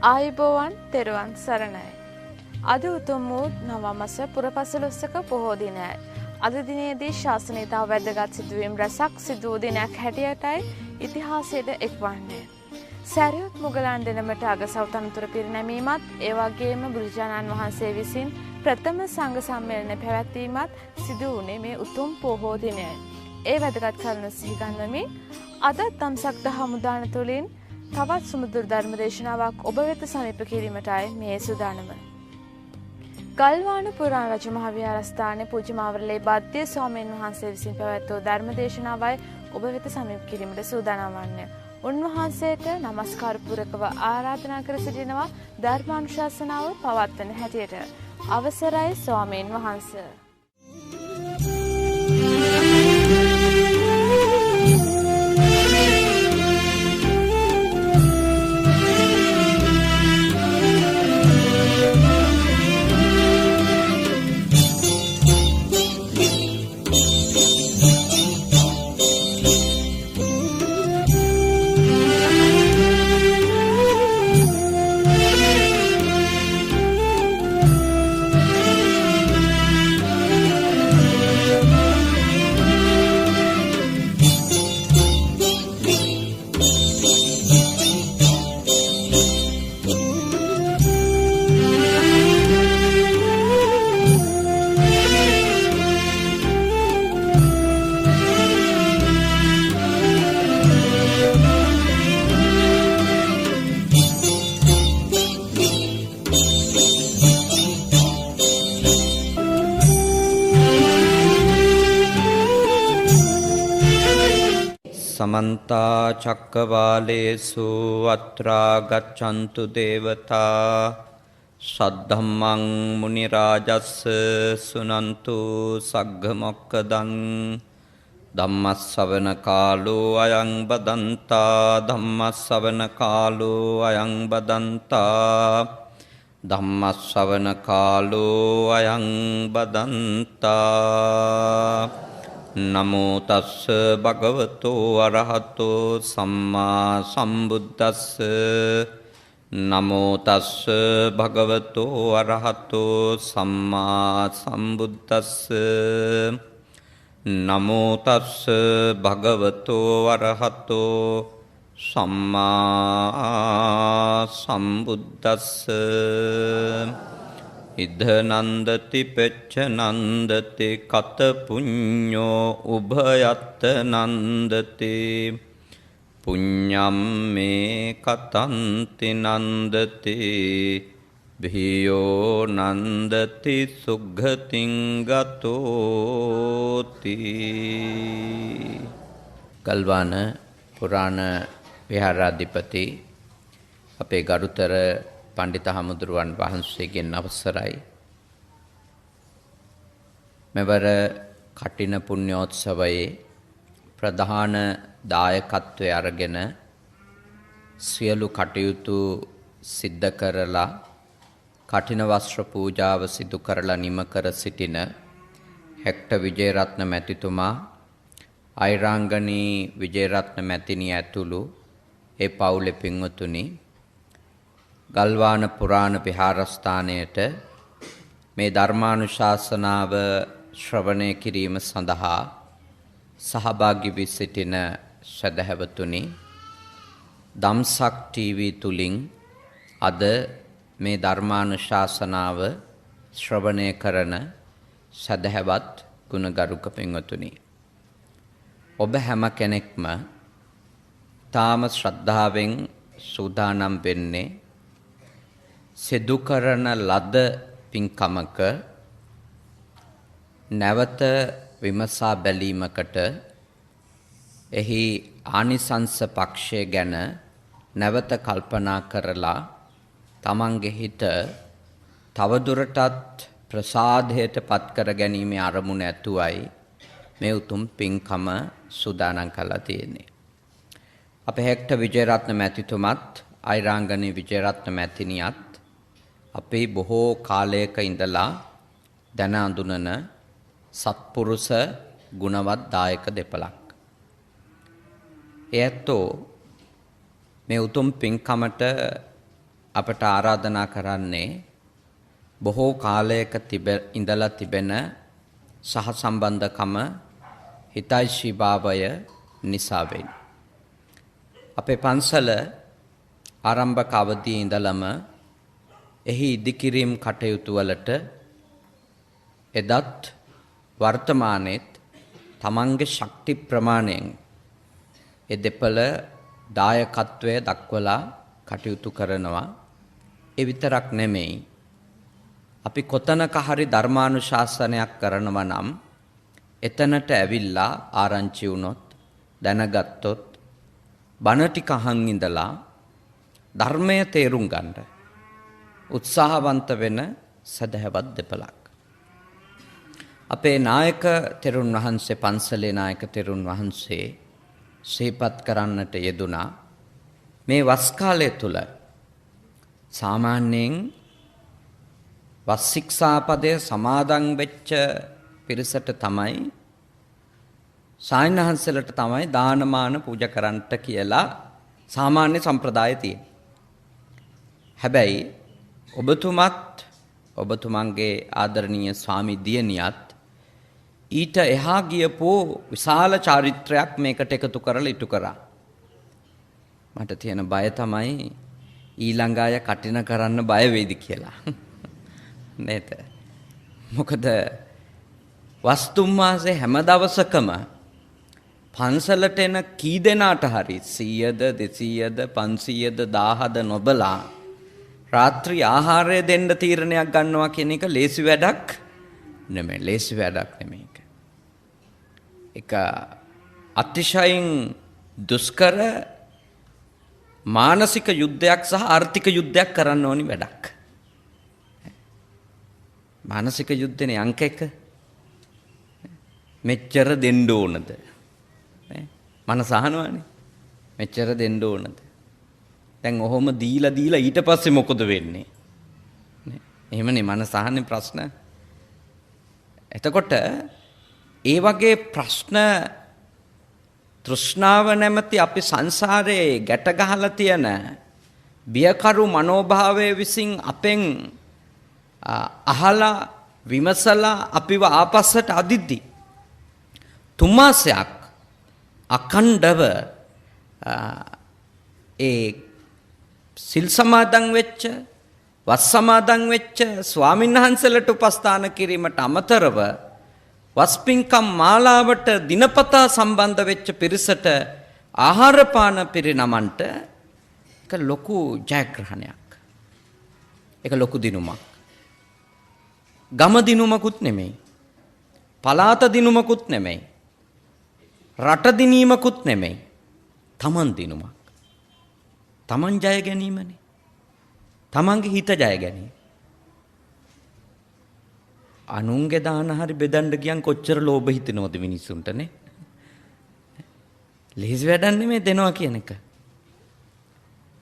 ආයුබෝවන් තෙරුවන් සරණයි. අද උතුම් වූ නවමස පුරපසළොස්වක පොහෝ දිනයයි. අද දිනේදී ශාසනයේ තව වැදගත් සිදුවීම් රැසක් සිදු වූ දිනයක් හැටියටයි ඉතිහාසයට එක්වන්නේ. සැරියුත් මුගලන් දෙනමට අගසව් තනතුර පිරිනැමීමත් ඒ වගේම බුදුරජාණන් වහන්සේ විසින් ප්‍රථම සංඝ සම්මේලනය පැවැත්වීමත් සිදු වුණේ මේ උතුම් පොහෝ දිනයයි. ඒ වැදගත් කරුණු සිහි ගන්වමින් අද දම්සක් හමුදාන තුළින් තවත් සුමුදුරු ධර්ම දේශනාවක් ඔබ වෙත සමීප කිරීමටයි මේ සූදානම. ගල්වාන පුරාණ රජ මහ විහාරස්ථානයේ පූජ්‍ය මාවරලේ බද්දේ ස්වාමීන් වහන්සේ විසින් පැවැත්වූ ධර්ම දේශනාවයි ඔබ වෙත සමීප කිරීමට සූදානම් වන්නේ. උන්වහන්සේට নমස්කාර පූරකව ආරාධනා කර සිටිනවා ධර්මානුශාසනාව පවත්වන හැටියට. අවසරයි ස්වාමීන් වහන්සේ. समन्ता चक्कवालेषु अत्रा गच्छन्तु देवता सद्धम्मं मुनिराजस् सुनन्तु सग्गमोक्कदं धम्मස්සවන කාලෝ අයං බදන්තා ධම්මස්සවන කාලෝ අයං බදන්තා ධම්මස්සවන කාලෝ අයං බදන්තා නමෝ තස්ස භගවතෝ අරහතෝ සම්මා සම්බුද්දස්ස නමෝ තස්ස භගවතෝ අරහතෝ සම්මා සම්බුද්දස්ස නමෝ තස්ස භගවතෝ අරහතෝ සම්මා සම්බුද්දස්ස ඉද නන්දති පෙච්ච නන්දති කත පුඤ්ඤෝ උභයත්ත නන්දති පුඤ්ඤම් මේ කතන්ති නන්දති භියෝ නන්දති සුග්ගතින් ගතෝති. ගල්වාන පුරාණ විහාරාධිපති අපේ ගරුතර පණ්ඩිත හමුදුරුවන් වහන්සේගෙන් අවසරයි. මෙවර කටින පුණ්‍යෝත්සවයේ ප්‍රධාන දායකත්වය අරගෙන සියලු කටයුතු සිද්ධ කරලා කටින වස්ත්‍ර පූජාව සිදු කරලා නිම කර සිටින හෙක්ටර් විජේරත්න මැතිතුමා, අයිරාංගනී විජේරත්න මැතිණිය ඇතුළු ඒ පවුලේ පින්වතුනි, ගල්වාන පුරාණ විහාරස්ථානයට මේ ධර්මානුශාසනාව ශ්‍රවණය කිරීම සඳහා සහභාගී වී සිටින සදහැවතුනි, දම්සක් ටීවී තුලින් අද මේ ධර්මානුශාසනාව ශ්‍රවණය කරන සදහැවත් ගුණගරුක පින්වතුනි, ඔබ හැම කෙනෙක්ම තාම ශ්‍රද්ධාවෙන් සූදානම් වෙන්නේ සිදු කරන ලද පින්කමක නැවත විමසා බැලීමකට එහි ආනිසංස පක්ෂය ගැන නැවත කල්පනා කරලා තමන්ගේ හිත තවදුරටත් ප්‍රසාදයට පත් කර ගැනීමේ අරමුණ ඇතුවයි මේ උතුම් පින්කම සූදානම් කළා තියෙන්නේ. අපේ හෙක්ටර් විජේරත්න මැතිතුමත් අයිරාංගනී විජේරත්න මැතිණියත් අපේ බොහෝ කාලයක ඉඳලා දැන අඳුනන සත්පුරුෂ ගුණවත් දායක දෙපළක්. එයැත්තෝ මේ උතුම් පින්කමට අපට ආරාධනා කරන්නේ බොහෝ කාලයක ඉඳලා තිබෙන සහසම්බන්ධකම හිතෛෂීභාවය නිසා වෙයි. අපේ පන්සල ආරම්භක අවධියේ ඉඳලම එහි ඉදිකිරීම් කටයුතු වලට එදත් වර්තමානයේත් තමන්ගේ ශක්ති ප්‍රමාණයෙන් ඒ දෙපළ දායකත්වය දක්වලා කටයුතු කරනවා. ඒ විතරක් නෙමෙයි, අපි කොතනක හරි ධර්මානුශාසනයක් කරනවා නම් එතනට ඇවිල්ලා ආරංචි වුණොත් දැනගත්තොත් බණ ටික අහන් ඉඳලා ධර්මය තේරුම් ගන්න උත්සාහවන්ත වෙන සදහවත් දෙපළක්. අපේ නායක තෙරුන් වහන්සේ, පන්සලේ නායක තෙරුන් වහන්සේ සිහිපත් කරන්නට යෙදුනා මේ වස් කාලය තුල සාමාන්‍යයෙන් වස් ශික්ෂාපදය සමාදන් වෙච්ච පිරිසට තමයි, සායනහන්සලට තමයි දානමාන පූජා කරන්නට කියලා සාමාන්‍ය සම්ප්‍රදාය තියෙනවා. හැබැයි ඔබතුමත් ඔබතුමන්ගේ ආදරණීය ස්වාමි දියණියත් ඊට එහා ගියපු විශාල චාරිත්‍රයක් මේකට එකතු කරලා ඉටු කරා. මට තියෙන බය තමයි ඊළඟ අය කටින කරන්න බය වෙයිද කියලා. නේද? මොකද වස්තුම් මාසේ හැම දවසකම පන්සලට එන කී දෙනාට හරි 100ද 200ද 500ද 1000ද නොබලා රාත්‍රී ආහාරය දෙන්න තීරණයක් ගන්නවා කියන එක ලේසි වැඩක් නෙමෙයි. ලේසි වැඩක් නෙමෙයි. ඒක අතිශයින් දුෂ්කර මානසික යුද්ධයක් සහ ආර්ථික යුද්ධයක් කරන්න ඕනි වැඩක්. මානසික යුද්ධනේ අංක 1. මෙච්චර දෙන්න ඕනද? මනස අහනවානේ. මෙච්චර දෙන්න ඕනද? දැන් ඔහොම දීලා ඊට පස්සේ මොකද වෙන්නේ? එහෙමනේ මනස අහන්නේ ප්‍රශ්න. එතකොට ඒ වගේ ප්‍රශ්න තෘෂ්ණාව නැමැති අපි සංසාරේ ගැට ගහලා තියෙන බියකරු මනෝභාවයේ විසින් අපෙන් අහලා විමසලා අපිව ආපස්සට අදිද්දි තුමාසයක් අඛණ්ඩව ඒ සිල් සමාදන් වෙච්ච, වස් සමාදන් වෙච්ච ස්වාමීන් වහන්සේලාට උපස්ථාන කිරීමට අමතරව වස්පින්කම් මාලාවට දිනපතා සම්බන්ධ වෙච්ච පිරිසට ආහාර පාන පිරිනමන්ට ඒක ලොකු ජයග්‍රහණයක්. ඒක ලොකු දිනුමක්. ගම දිනුමකුත් නෙමෙයි. පලාත දිනුමකුත් නෙමෙයි. රට දිනීමකුත් නෙමෙයි. තමන් දිනුමක්. තමන් ජය ගැනීමනේ. තමන්ගේ හිත ජය ගැනීම. අනුන්ගේ දාන හරි බෙදන්න ගියන් කොච්චර ලෝභ හිතෙනවද මිනිස්සුන්ට නේ? ලේසි වැඩක් නෙමෙයි දෙනවා කියන එක.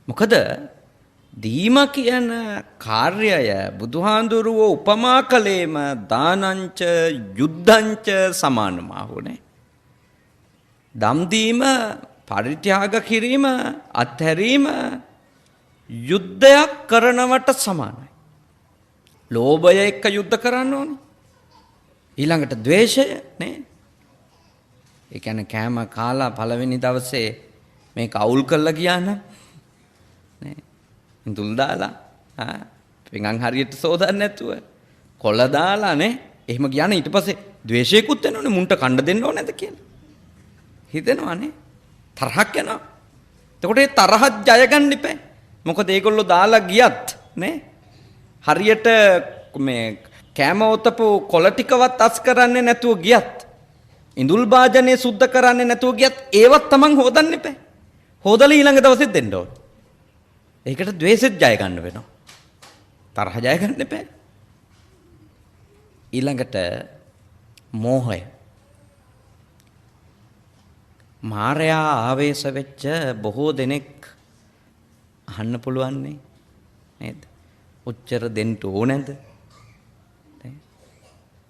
මොකද දීම කියන කාර්යය බුදුහාඳුරුවෝ උපමා කළේම දානංච යුද්ධංච සමානමාහුනේ. දම් දීම, පරිත්‍යාග කිරීම, අත්හැරීම යුද්ධයක් කරනවට සමානයි. ලෝභය එක්ක යුද්ධ කරන්න ඕනේ. ඊළඟට ද්වේෂය නේ. ඒ කියන්නේ කෑම කාලා පළවෙනි දවසේ මේක අවුල් කරලා ගියා නම් නේ. ඉඳුල් දාලා පිඟන් හරියට සෝදන්න නැතුව කොළ දාලා නේ. එහෙම ගියා නේ ඊට පස්සේ ද්වේෂයකුත් එනවනේ මුන්ට කණ්ඩ දෙන්න ඕනේ නැද කියලා. හිතෙනවනේ. තරහක් යනවා. එතකොට ඒ තරහත් ජය ගන්න ඉපේ. මොකද ඒගොල්ලෝ දාලා ගියත් නේ හරියට මේ කෑම ඔතපු කොළ ටිකවත් අස් කරන්නේ නැතුව ගියත්, ඉඳුල් භාජනය සුද්ධ කරන්නේ නැතුව ගියත් ඒවත් තමන් හොදන්න ඉපේ. හොදලා ඊළඟ දවසෙත් දෙන්න ඕන. ඒකට ද්වේෂෙත් ජය ගන්න වෙනවා. තරහ ජය ගන්න එපා. ඊළඟට මෝහය. මායя ආවේශ වෙච්ච බොහෝ දෙනෙක් අහන්න පුළුවන් නේද? උච්චර දෙන්න ඕනද?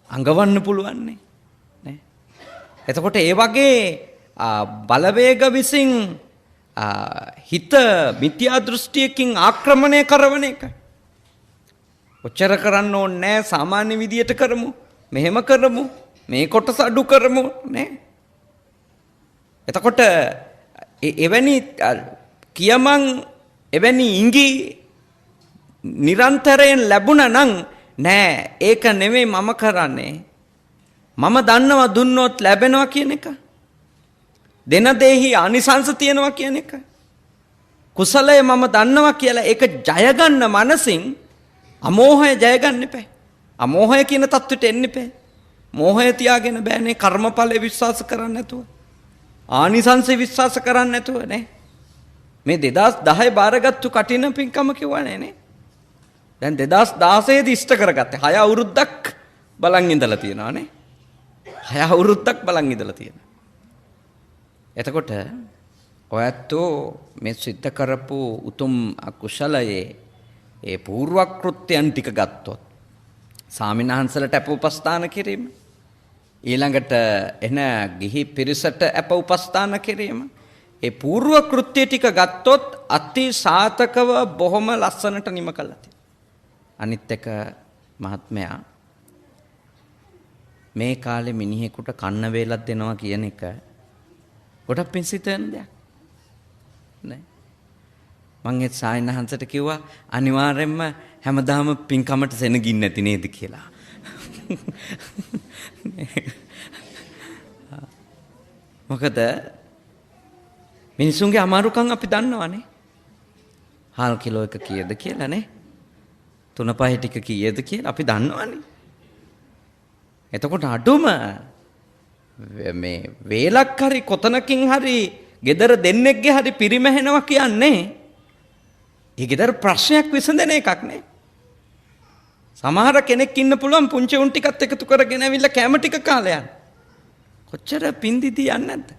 අඟවන්න පුළුවන් නේ. එතකොට ඒ වගේ බලවේග විසින් හිත මිත්‍යා දෘෂ්ටියකින් ආක්‍රමණය කරවන එක. ඔච්චර කරන්න ඕනේ නැහැ සාමාන්‍ය විදියට කරමු. මෙහෙම කරමු. මේ කොටස අඩු කරමු නේ. එතකොට එවැනි කියමන් එවැනි ඉඟි නිරන්තරයෙන් ලැබුණා නම් නෑ ඒක නෙමෙයි මම කරන්නේ. මම දන්නවා දුන්නොත් ලැබෙනවා කියන එක. දෙන දෙහි ආනිසංස තියෙනවා කියන එක. කුසලය මම දන්නවා කියලා ඒක ජය ගන්න මනසින් අමෝහය ජය ගන්න එපා. අමෝහය කියන தത്വෙට එන්න එපා. මෝහය තියාගෙන බෑනේ කර්මඵලෙ විශ්වාස කරන්නේ නැතුව. ආනිසංසෙ විශ්වාස කරන්නේ නැතුව නේ. මේ 2010 බාරගත්තු කටින පින්කම කිව්වනේ නේ. දැන් 2016 දී ඉෂ්ට කරගත්තේ 6 අවුරුද්දක් බලන් ඉඳලා තියෙනවා නේ. 6 අවුරුද්දක් බලන් ඉඳලා තියෙනවා. එතකොට ඔයත්ෝ මේ සිද්ධ කරපු උතුම් අකුසලයේ ඒ පූර්වක්‍ෘත්‍යයන් ටික ගත්තොත් සාමිනහන්සලට අප උපස්ථාන කිරීම ඊළඟට එන ගිහි පිරිසට අප උපස්ථාන කිරීම ඒ පූර්ව කෘත්‍ය ටික ගත්තොත් අති සාතකව බොහොම ලස්සනට නිම කළා තියෙනවා. අනිත් එක මහත්මයා මේ කාලේ මිනිහෙකුට කන්න වේලක් දෙනවා කියන එක ගොඩක් පිංසිතන දෙයක් නේ. මං ඒ සායනහන්සට කිව්වා අනිවාර්යෙන්ම හැමදාම පින්කමට සෙනගින්න නැති නේද කියලා. මොකද මිනිසුන්ගේ අමාරුකම් අපි දන්නවනේ. හාල් කිලෝ එක කීයද කියලා නේ. 3-5 ටික කීයද කියලා අපි දන්නවනේ. එතකොට අඩුම මේ වේලක් හරි කොතනකින් හරි ගෙදර දෙන්නෙක්ගේ හරි පිරිමැහෙනවා කියන්නේ ඒ ගෙදර ප්‍රශ්නයක් විසඳන එකක් නේ. සමහර කෙනෙක් ඉන්න පුළුවන් පුංචි උන් ටිකත් එකතු කරගෙන ඇවිල්ලා කැම ටික කාලයක්. කොච්චර පින්දිදී යන්නේ නැද්ද?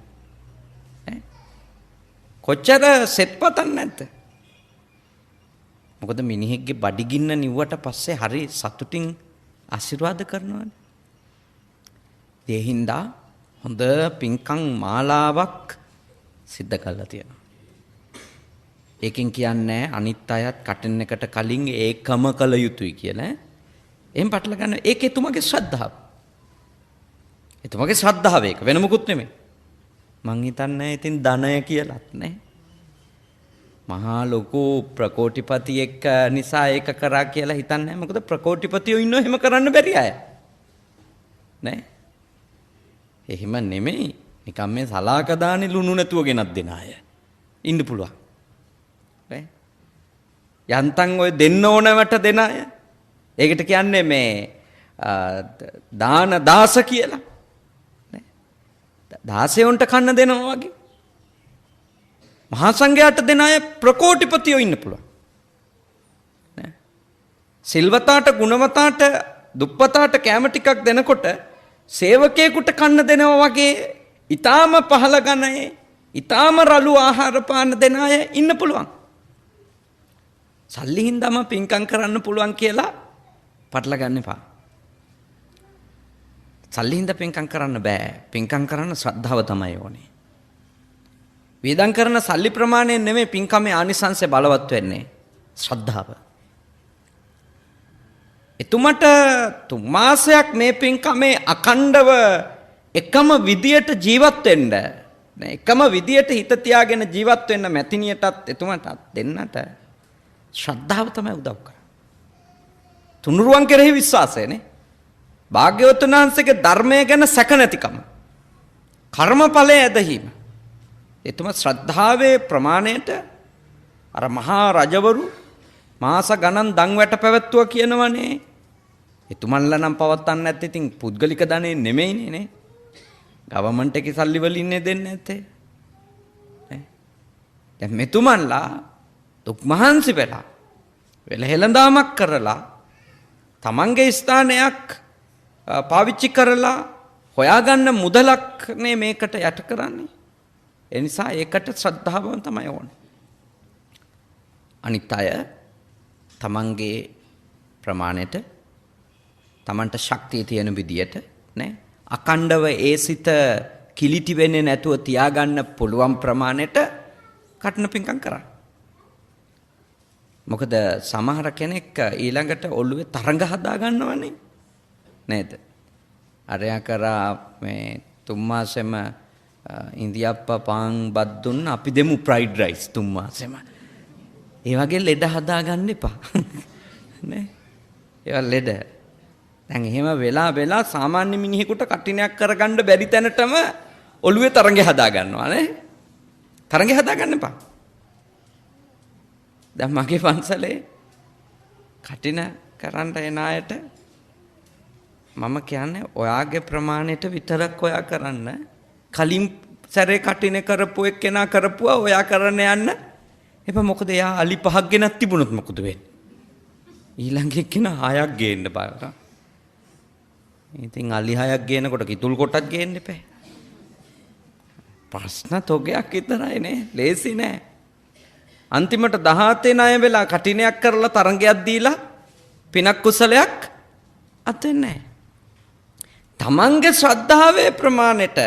කොච්චර සෙත් පතන්නේ නැද්ද? මොකද මිනිහෙක්ගේ බඩගින්න නිව්වට පස්සේ හරි සතුටින් ආශිර්වාද කරනවානේ. ඒ හින්දා හොඳ පින්කම් මාලාවක් සිද්ධ කරලා තියෙනවා. ඒකෙන් කියන්නේ අනිත් අයත් කටින් එකට කලින් ඒකම කළ යුතුයි කියලා. එහෙන් පටල ගන්න ඒක එතුමගේ ශ්‍රද්ධාව. එතුමගේ ශ්‍රද්ධාව ඒක වෙන මොකුත් නෙමෙයි. මං හිතන්නේ ඉතින් ධනය කියලාත් නේ. මහා ලොකු ප්‍රකෝටිපතියෙක් නිසා ඒක කරා කියලා හිතන්නේ නැහැ. මොකද ප්‍රකෝටිපතියෝ ඉන්නව එහෙම කරන්න බැරි අය. නේ? එහෙම නෙමෙයි. නිකම් මේ සලාක දානේ ලුණු නැතුව ගෙනත් දෙන අය. ඉන්න පුළුවන්. නේ? යන්තම් ඔය දෙන්න ඕනවට දෙන අය. ඒකට කියන්නේ මේ දාන දාස කියලා. නේ? දාසයන්ට කන්න දෙනවා වගේ. මහා සංඝයාට දෙන අය ප්‍රකෝටිපතියෝ ඉන්න පුළුවන්. නේ? සිල්වතාට ගුණවතාට දුප්පතාට කැම ටිකක් දෙනකොට සේවකයෙකුට කන්න දෙනවා වගේ ඊටාම පහළ ගණයේ ඊටාම රළු ආහාර පාන දෙන අය ඉන්න පුළුවන්. සල්ලි හින්දාම පින්කම් කරන්න පුළුවන් කියලා පටල ගන්න එපා. සල්ලි හින්දා පින්කම් කරන්න බෑ. පින්කම් කරන්න ශ්‍රද්ධාව තමයි ඕනේ. වේදම් කරන සල්ලි ප්‍රමාණයෙන් නෙමෙයි පින්කමේ ආනිසංසය බලවත් වෙන්නේ. ශ්‍රද්ධාව. එතුමට 3 මාසයක් මේ පින්කමේ අඛණ්ඩව එකම විදියට ජීවත් වෙන්න නේ එකම විදියට හිත තියාගෙන ජීවත් වෙන්න මැතිනියටත් එතුමටත් දෙන්නට ශ්‍රද්ධාව තමයි උදව් කරන්නේ. තුනුරුවන් කෙරෙහි විශ්වාසය නේ. භාග්‍යවතුන් වහන්සේගේ ධර්මය ගැන සැක නැතිකම. කර්මඵලයේ ඇදහිීම. එතුම ශ්‍රද්ධාවේ ප්‍රමාණයට අර මහා රජවරු මාස ගණන් දන් වැට පැවැත්තුවා කියනවනේ. එතුමන්ලා නම් පවත්වන්න නැත්තේ ඉතින් පුද්ගලික ධනෙ නෙමෙයිනේ නේ. ගවර්න්මන්ට් එකේ සල්ලි වලින් නේ දෙන්නේ නැත්තේ. නේ. දැන් මෙතුමන්ලා දුක් මහන්සි වෙලා වෙලහෙළඳාමක් කරලා තමන්ගේ ස්ථානයක් පාවිච්චි කරලා හොයාගන්න මුදලක් නේ මේකට යට කරන්නේ. ඒ නිසා ඒකට ශ්‍රද්ධාව තමයි ඕනේ. අනිත් අය තමන්ගේ ප්‍රමාණයට තමන්ට ශක්තිය තියෙන විදියට නේ අකණ්ඩව ඒ සිත කිලිටි වෙන්නේ නැතුව තියාගන්න පුළුවන් ප්‍රමාණයට කටන පින්කම් කරන්නේ. මොකද සමහර කෙනෙක් ඊළඟට ඔළුවේ තරඟ හදා ගන්නවනේ නේද? අරයා කරා මේ 3 මාසෙම ඉන්දියාප්පා පාන් බත් දුන්න අපි දෙමු ෆ්‍රයිඩ් රයිස් 3 මාසෙම. ඒ වගේ ලෙඩ හදා ගන්න එපා. නේ? ඒවා ලෙඩ. දැන් එහෙම වෙලා සාමාන්‍ය මිනිහෙකුට කටිනයක් කරගන්න බැරි තැනටම ඔළුවේ තරඟ හදා ගන්නවා නේ? තරඟ හදා ගන්න එපා. දැන් මගේ පන්සලේ කටින කරන්න එන අයට මම කියන්නේ ඔයාගේ ප්‍රමාණයට විතරක් ඔයා කරන්න. කලින් සැරේ කටින කරපු එක්කෙනා කරපුවා ඔයා කරන්න යන්න. එපා මොකද එයා අලි 5ක් ගෙනත් තිබුණොත් මොකද වෙන්නේ? ඊළඟ එක්කෙනා 6ක් ගේන්න බෑ. ඉතින් අලි 6ක් ගේනකොට කිතුල් කොටක් ගේන්න එපා. ප්‍රශ්න තොගයක් විතරයි නේ. ලේසි නෑ. අන්තිමට 17 ණය වෙලා කටිනයක් කරලා තරංගයක් දීලා පිනක් කුසලයක් අතෙන්නේ නැහැ. තමන්ගේ ශ්‍රද්ධාවේ ප්‍රමාණයට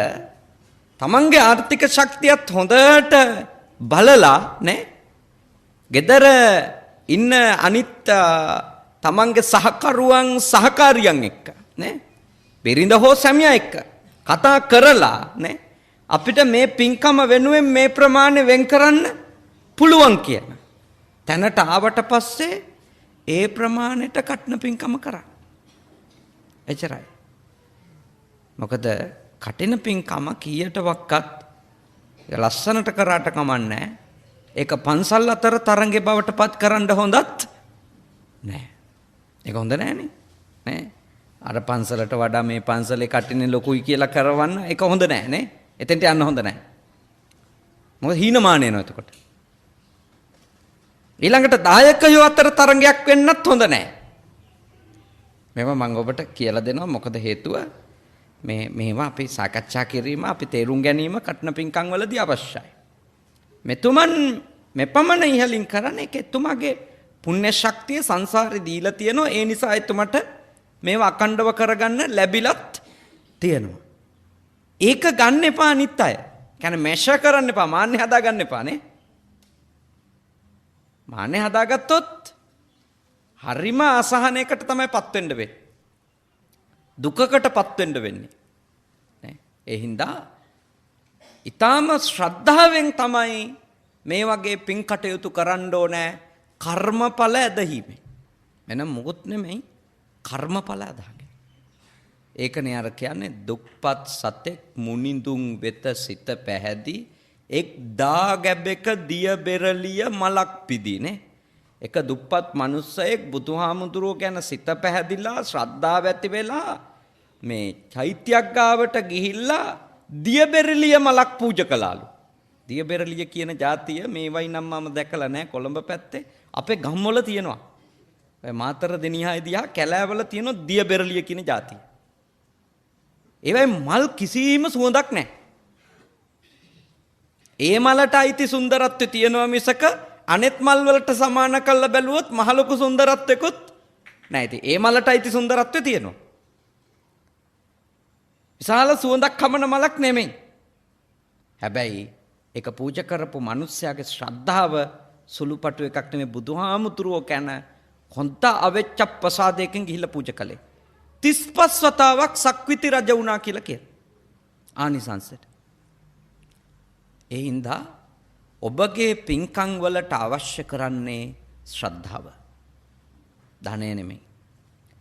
තමන්ගේ ආර්ථික ශක්තියත් හොඳට බලලා නේ gedara ඉන්න අනිත් තමන්ගේ සහකරුවන් සහකාරියන් එක්ක නේ බිරිඳ හෝ සැමියා එක්ක කතා කරලා නේ අපිට මේ පින්කම වෙනුවෙන් මේ ප්‍රමාණය වෙන් කරන්න පුළුවන් කියන තැනට ආවට පස්සේ ඒ ප්‍රමාණයට කටන පින්කම කරා. එච්චරයි. මොකද කටින පින්කම කීයට වක්කත් ලස්සනට කරාට කමන්නේ. ඒක පන්සල් අතර තරංගේ බවට පත් කරන්න හොඳත් නෑ. ඒක හොඳ නෑනේ. නේ? අර පන්සලට වඩා මේ පන්සලේ කටිනේ ලොකුයි කියලා කරවන්න ඒක හොඳ නෑ නේ. එතෙන්ට යන්න හොඳ නෑ. මොකද හීනමාන එනවා එතකොට. ඊළඟට දායකයෝ අතර තරංගයක් වෙන්නත් හොඳ නෑ. මේවා මම ඔබට කියලා දෙනවා මොකද හේතුව මේවා අපි සාකච්ඡා කිරීම අපි තේරුම් ගැනීම කටන පින්කම් වලදී අවශ්‍යයි. මෙතුමන් මෙපමණ ඉහලින් කරන්නේ එතුමාගේ පුණ්‍ය ශක්තිය සංසාරේ දීලා තියෙනවා. ඒ නිසා එතුමට මේවා අකණ්ඩව කරගන්න ලැබිලත් තියෙනවා. ඒක ගන්න එපා අනිත් අය. කියන්නේ මෙෂර් කරන්න එපා. මාන්නේ හදා ගන්න එපා නේ. මාන්නේ හදාගත්තොත් හරිම අසහනයකට තමයි පත් වෙන්න වෙන්නේ. දුකකට පත් වෙන්න වෙන්නේ. නේ? ඒ හින්දා ඊටාම ශ්‍රද්ධාවෙන් තමයි මේ වගේ පින් කටයුතු කරන්න ඕනේ කර්මඵල ඇදහිීමෙන්. වෙන මොකුත් නෙමෙයි කර්මඵල ඇදහගෙන. ඒකනේ අර කියන්නේ දුක්පත් සතෙක් මුනිඳුන් වෙත සිත පැහැදී එක් දාගැබෙක දිය බෙරළිය මලක් පිදිනේ. එක දුප්පත් මිනිස්සෙක් බුදුහාමුදුරුවෝ ගැන සිත පැහැදිලා ශ්‍රද්ධාව ඇති වෙලා මේ චෛත්‍යයක් ගාවට ගිහිල්ලා දිය බෙරළිය මලක් පූජා කළාලු. දිය බෙරළිය කියන જાතිය මේවයි නම් මම දැකලා නැහැ කොළඹ පැත්තේ. අපේ ගම්වල තියෙනවා. ඔය මාතර දෙනියායි දිහා කැලෑවල තියෙන දිය බෙරළිය කියන જાතිය. ඒවයි මල් කිසිම සුවඳක් නැහැ. ඒ මලට අයිති සුන්දරත්වය තියෙනවා මිසක අනෙත් මල් වලට සමාන කරලා බැලුවොත් මහ ලොකු සුන්දරත්වයකුත් නැහැ. ඉතින් ඒ මලට අයිති සුන්දරත්වය තියෙනවා. විශාල සුවඳක් කමන මලක් නෙමෙයි. හැබැයි ඒක පූජා කරපු මිනිස්යාගේ ශ්‍රද්ධාව සුළුපටු එකක් නෙමෙයි. බුදුහාමුදුරුවෝ කියන හොඳ අවෙච්ච ප්‍රසාදයකින් ගිහිල්ලා පූජා කළේ. 35 වතාවක් සක්විති රජ වුණා කියලා කියන ආනිසංසයට. ඒ හින්දා ඔබගේ පින්කම් වලට අවශ්‍ය කරන්නේ ශ්‍රද්ධාව. ධනය නෙමෙයි.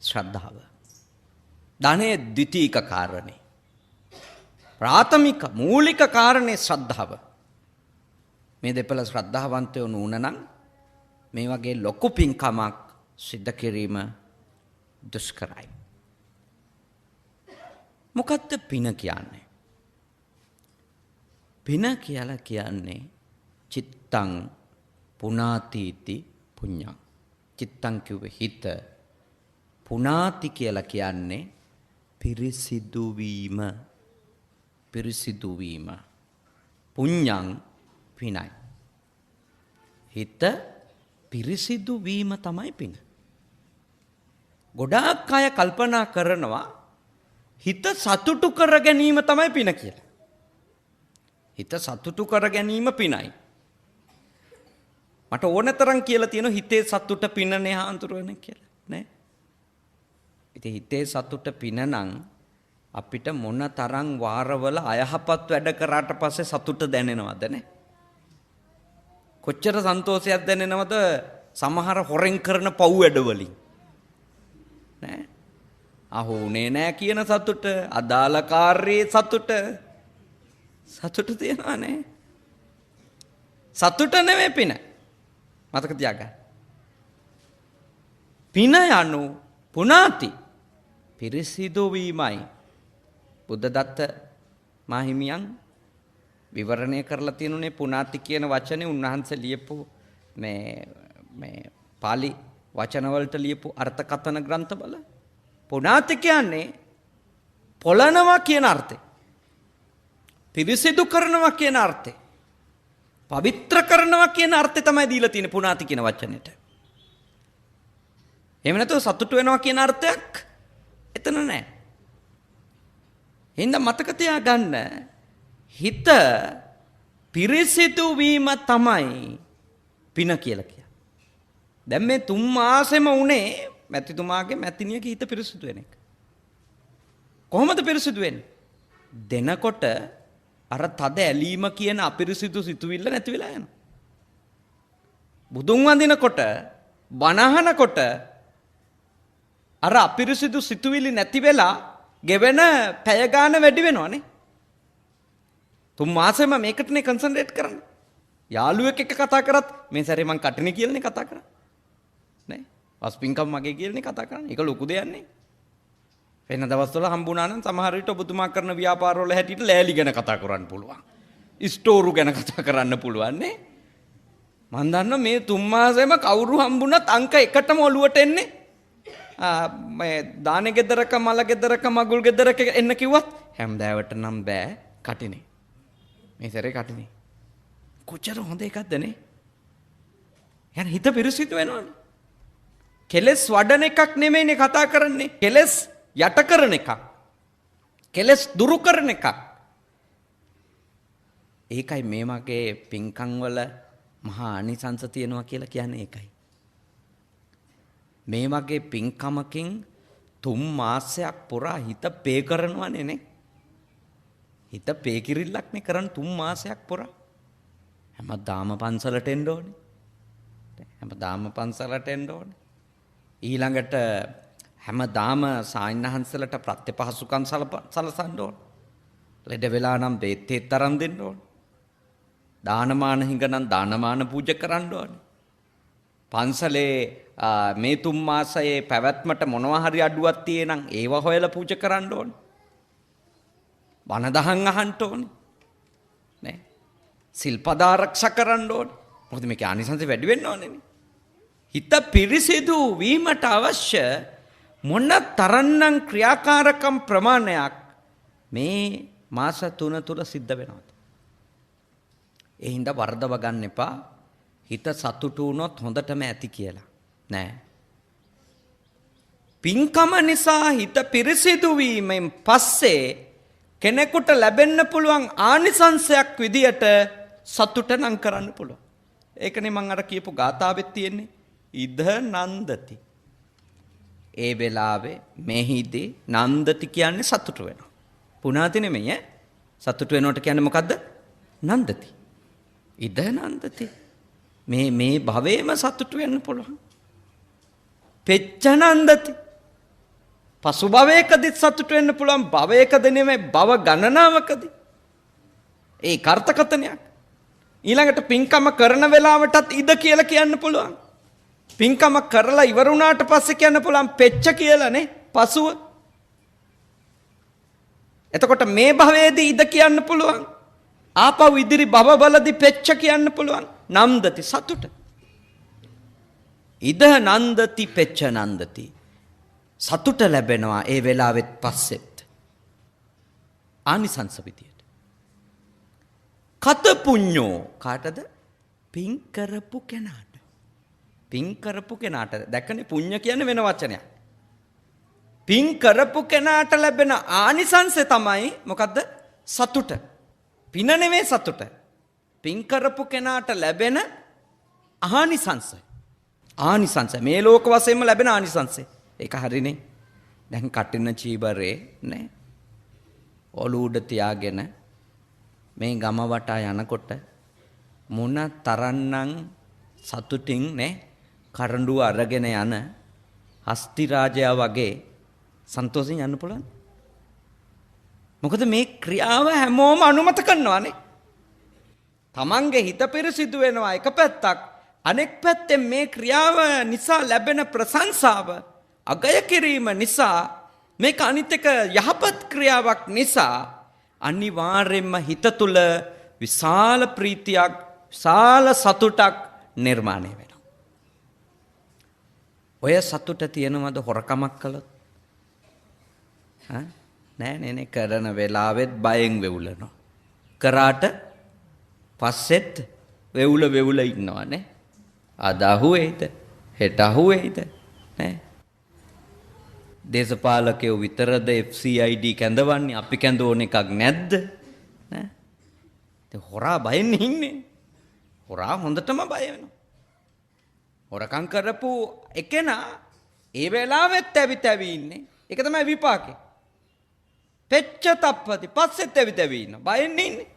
ශ්‍රද්ධාව. ධනය ද්විතීක කාරණේ. ප්‍රාථමික මූලික කාරණේ ශ්‍රද්ධාව. මේ දෙපළ ශ්‍රද්ධාවන්තයෝ නුනනම් මේ වගේ ලොකු පින්කමක් සිද්ධ කිරීම දුෂ්කරයි. මොකද්ද පින කියන්නේ? පින කියලා කියන්නේ චිත්තං පුනාතිති පුඤ්ඤං. චිත්තං කියුවේ හිත. පුනාති කියලා කියන්නේ පිරිසිදු වීම. පිරිසිදු වීම. පුඤ්ඤං පිනයි. හිත පිරිසිදු වීම තමයි පින. ගොඩාක් අය කල්පනා කරනවා හිත සතුටු කර ගැනීම තමයි පින කියලා. හිත සතුටු කර ගැනීම පිනයි. මට ඕන තරම් කියලා තියෙනවා හිතේ සතුට පිනනේ හාන්තුරුවනේ කියලා නේ. ඉතින් හිතේ සතුට පිනනම් අපිට මොන තරම් වාරවල අයහපත් වැඩ කරාට පස්සේ සතුට දැනෙනවද නේ? කොච්චර සන්තෝෂයක් දැනෙනවද සමහර හොරෙන් කරන පව් වැඩවලින් නෑ. අහුනේ නෑ කියන සතුට, අදාළ කාර්යයේ සතුට තියනවා නේ. සතුට නෙමෙයි පින. මතක තියාගන්න. පින යනු පුනාති පිරිසිදු වීමයි. බුද්ධදත්ත මාහිමියන් විවරණය කරලා තියෙනුනේ පුනාති කියන වචනේ උන්වහන්සේ ලියපු මේ පාලි වචන වලට ලියපු අර්ථකථන ග්‍රන්ථවල පුනාති කියන්නේ පොළනවා කියන අර්ථය. පිරිසිදු කරනවා කියන අර්ථය. පවිත්‍ර කරනවා කියන අර්ථය තමයි දීලා තියෙන්නේ පුනාති කියන වචනෙට. එහෙම නැතුව සතුටු වෙනවා කියන අර්ථයක් එතන නැහැ. හින්දා මතක තියාගන්න හිත පිරිසිදු වීම තමයි පින කියලා කියන්නේ. දැන් මේ 3 මාසෙම උනේ මැතිතුමාගේ මැතිනියගේ හිත පිරිසිදු වෙන එක. කොහොමද පිරිසිදු වෙන්නේ? දෙනකොට අර තද ඇලීම කියන අපිරිසිදු සිතුවිල්ල නැති වෙලා යනවා. බුදුන් වඳිනකොට බණහනකොට අර අපිරිසිදු සිතුවිලි නැති වෙලා ගෙවෙන පැය ගාන වැඩි වෙනවනේ. 3 මාසෙම මේකටනේ කන්සන්ට්‍රේට් කරන්නේ. යාළුවෙක් එක්ක කතා කරත් මේ සැරේ මං කටිනේ කියලානේ කතා කරන්නේ. නේ? වස්පින්කම් මගේ කියලානේ කතා කරන්නේ. ඒක ලොකු දෙයක් නේ. වෙන දවස්වල හම්බුණා නම් සමහර විට ඔබතුමා කරන ව්‍යාපාරවල හැටියට ලෑලි ගැන කතා කරන්න පුළුවන්. ස්ටෝරු ගැන කතා කරන්න පුළුවන් නේ. මන් දන්නවා මේ 3 මාසෙම කවුරු හම්බුණත් අංක එකටම ඔලුවට එන්නේ. මේ දානේ ගෙදරක මල ගෙදරක මගුල් ගෙදරක එන්න කිව්වත් හැමදාවට නම් බෑ කටිනේ. මේ සැරේ කටිනේ. කොච්චර හොඳ එකක්ද නේ? යන හිත පිරිසිදු වෙනවනේ. කෙලස් වඩන එකක් නෙමෙයිනේ කතා කරන්නේ. කෙලස් යට කරන එකක්. කෙලස් දුරු කරන එකක්. ඒකයි මේ වගේ පින්කම් වල මහා ආනිසංස තියෙනවා කියලා කියන්නේ ඒකයි. මේ වගේ පින්කමකින් 3 මාසයක් පුරා හිත පේ කරනවනේ නේ. හිත පේ කිරිල්ලක් නේ කරන් 3 මාසයක් පුරා. හැමදාම පන්සලට එන්න ඕනේ. හැමදාම පන්සලට එන්න ඕනේ. ඊළඟට හැමදාම සායනහන්සලට ප්‍රත්‍යපහසුකම් සලසන්න ඕනේ. ලෙඩ වෙලා නම් බේත් තරම් දෙන්න ඕනේ. දානමාන හිඟනම් දානමාන පූජා කරන්න ඕනේ. පන්සලේ මේ 3 මාසයේ පැවැත්මට මොනවා හරි අඩුවක් තියෙනම් ඒව හොයලා පූජා කරන්න ඕනේ. බණ දහම් අහන්න ඕනේ. නේ? සිල්පද ආරක්ෂා කරන්න ඕනේ. මොකද මේකේ ආනිසංස වැඩි වෙන්න ඕනේ නේ. හිත පිරිසිදු වීමට අවශ්‍ය මොන තරම්නම් ක්‍රියාකාරකම් ප්‍රමාණයක් මේ මාස 3 තුල සිද්ධ වෙනවද? ඒ හින්දා වර්ධව ගන්න එපා. හිත සතුටු වුණොත් හොඳටම ඇති කියලා. නෑ. පින්කම නිසා හිත පිරිසිදු වීමෙන් පස්සේ කෙනෙකුට ලැබෙන්න පුළුවන් ආනිසංසයක් විදියට සතුට නම් කරන්න පුළුවන්. ඒකනේ මම අර කියපු ගාථාවෙත් තියෙන්නේ. ඉද නන්දති. ඒ වෙලාවේ මෙහිදී නන්දති කියන්නේ සතුට වෙනවා. පුනාති නෙමෙයි ඈ. සතුට වෙනවට කියන්නේ මොකද්ද? නන්දති. ඉද නන්දති. මේ භවයේම සතුට වෙන්න පුළුවන්. පෙච්ච නන්දති. පසු භවයකදී සතුට වෙන්න පුළුවන්. භවයකද නෙමෙයි භව ගණනාවකදී. ඒ කාර්තකතනයක්. ඊළඟට පින්කම කරන වෙලාවටත් ඉද කියලා කියන්න පුළුවන්. පින්කම කරලා ඉවර වුණාට පස්සේ කියන්න පුළුවන් පෙච්ච කියලානේ පසුව. එතකොට මේ භවයේදී ඉද කියන්න පුළුවන්. ආපහු ඉදිරි භවවලදී පෙච්ච කියන්න පුළුවන්. නන්දති සතුට. ඉද නන්දති පෙච්ච නන්දති. සතුට ලැබෙනවා ඒ වෙලාවෙත් පස්සෙත්. ආනිසංස විදියට. කත පුඤ්ඤෝ කාටද? පින් කරපු කෙනාට. පින් කරපු කෙනාට. දැක්කනේ පුඤ්ඤ කියන්නේ වෙන වචනයක්. පින් කරපු කෙනාට ලැබෙන ආනිසංසය තමයි මොකද්ද? සතුට. පින නෙමෙයි සතුට. පින් කරපු කෙනාට ලැබෙන ආනිසංසය. ආනිසංසය මේ ලෝක වශයෙන්ම ලැබෙන ආනිසංසය. ඒක හරිනේ. දැන් කටින චීබරේ නේ ඔලුව උඩ තියාගෙන මේ ගම වටා යනකොට මොන තරන්නම් සතුටින් නේ කරඬුව අරගෙන යන හස්ති රාජයා වගේ සන්තෝෂෙන් යන්න පුළුවන්. මොකද මේ ක්‍රියාව හැමෝම අනුමත කරනවානේ. තමන්ගේ හිත පිරිසිදු වෙනවා එක පැත්තක්, අනෙක් පැත්තෙන් මේ ක්‍රියාව නිසා ලැබෙන ප්‍රශංසාව අගය කිරීම නිසා මේක අනිත් එක යහපත් ක්‍රියාවක් නිසා අනිවාර්යෙන්ම හිත තුළ විශාල ප්‍රීතියක්, විශාල සතුටක් නිර්මාණය වෙනවා. ඔය සතුට තියෙනවද හොරකමක් කළොත්? නෑ කරන වෙලාවෙත් බයෙන් වෙවුලනවා. කරාට පස්සෙත් වෙවුල ඉන්නවානේ. අද අහුවේද? හෙට අහුවේද? නෑ. දේශපාලකයෝ විතරද FCID කැඳවන්නේ? අපි කැඳවන එකක් නැද්ද? නෑ. හොරා බයෙන් ඉන්නේ. හොරා හොඳටම බය වෙනවා. හොරකම් කරපු එකනා ඒ වෙලාවෙත් ඇවි ඉන්නේ. ඒක තමයි විපාකේ. පෙච්ච තප්පති පස්සෙත් ඇවි ඉන්න. බයෙන් ඉන්නේ.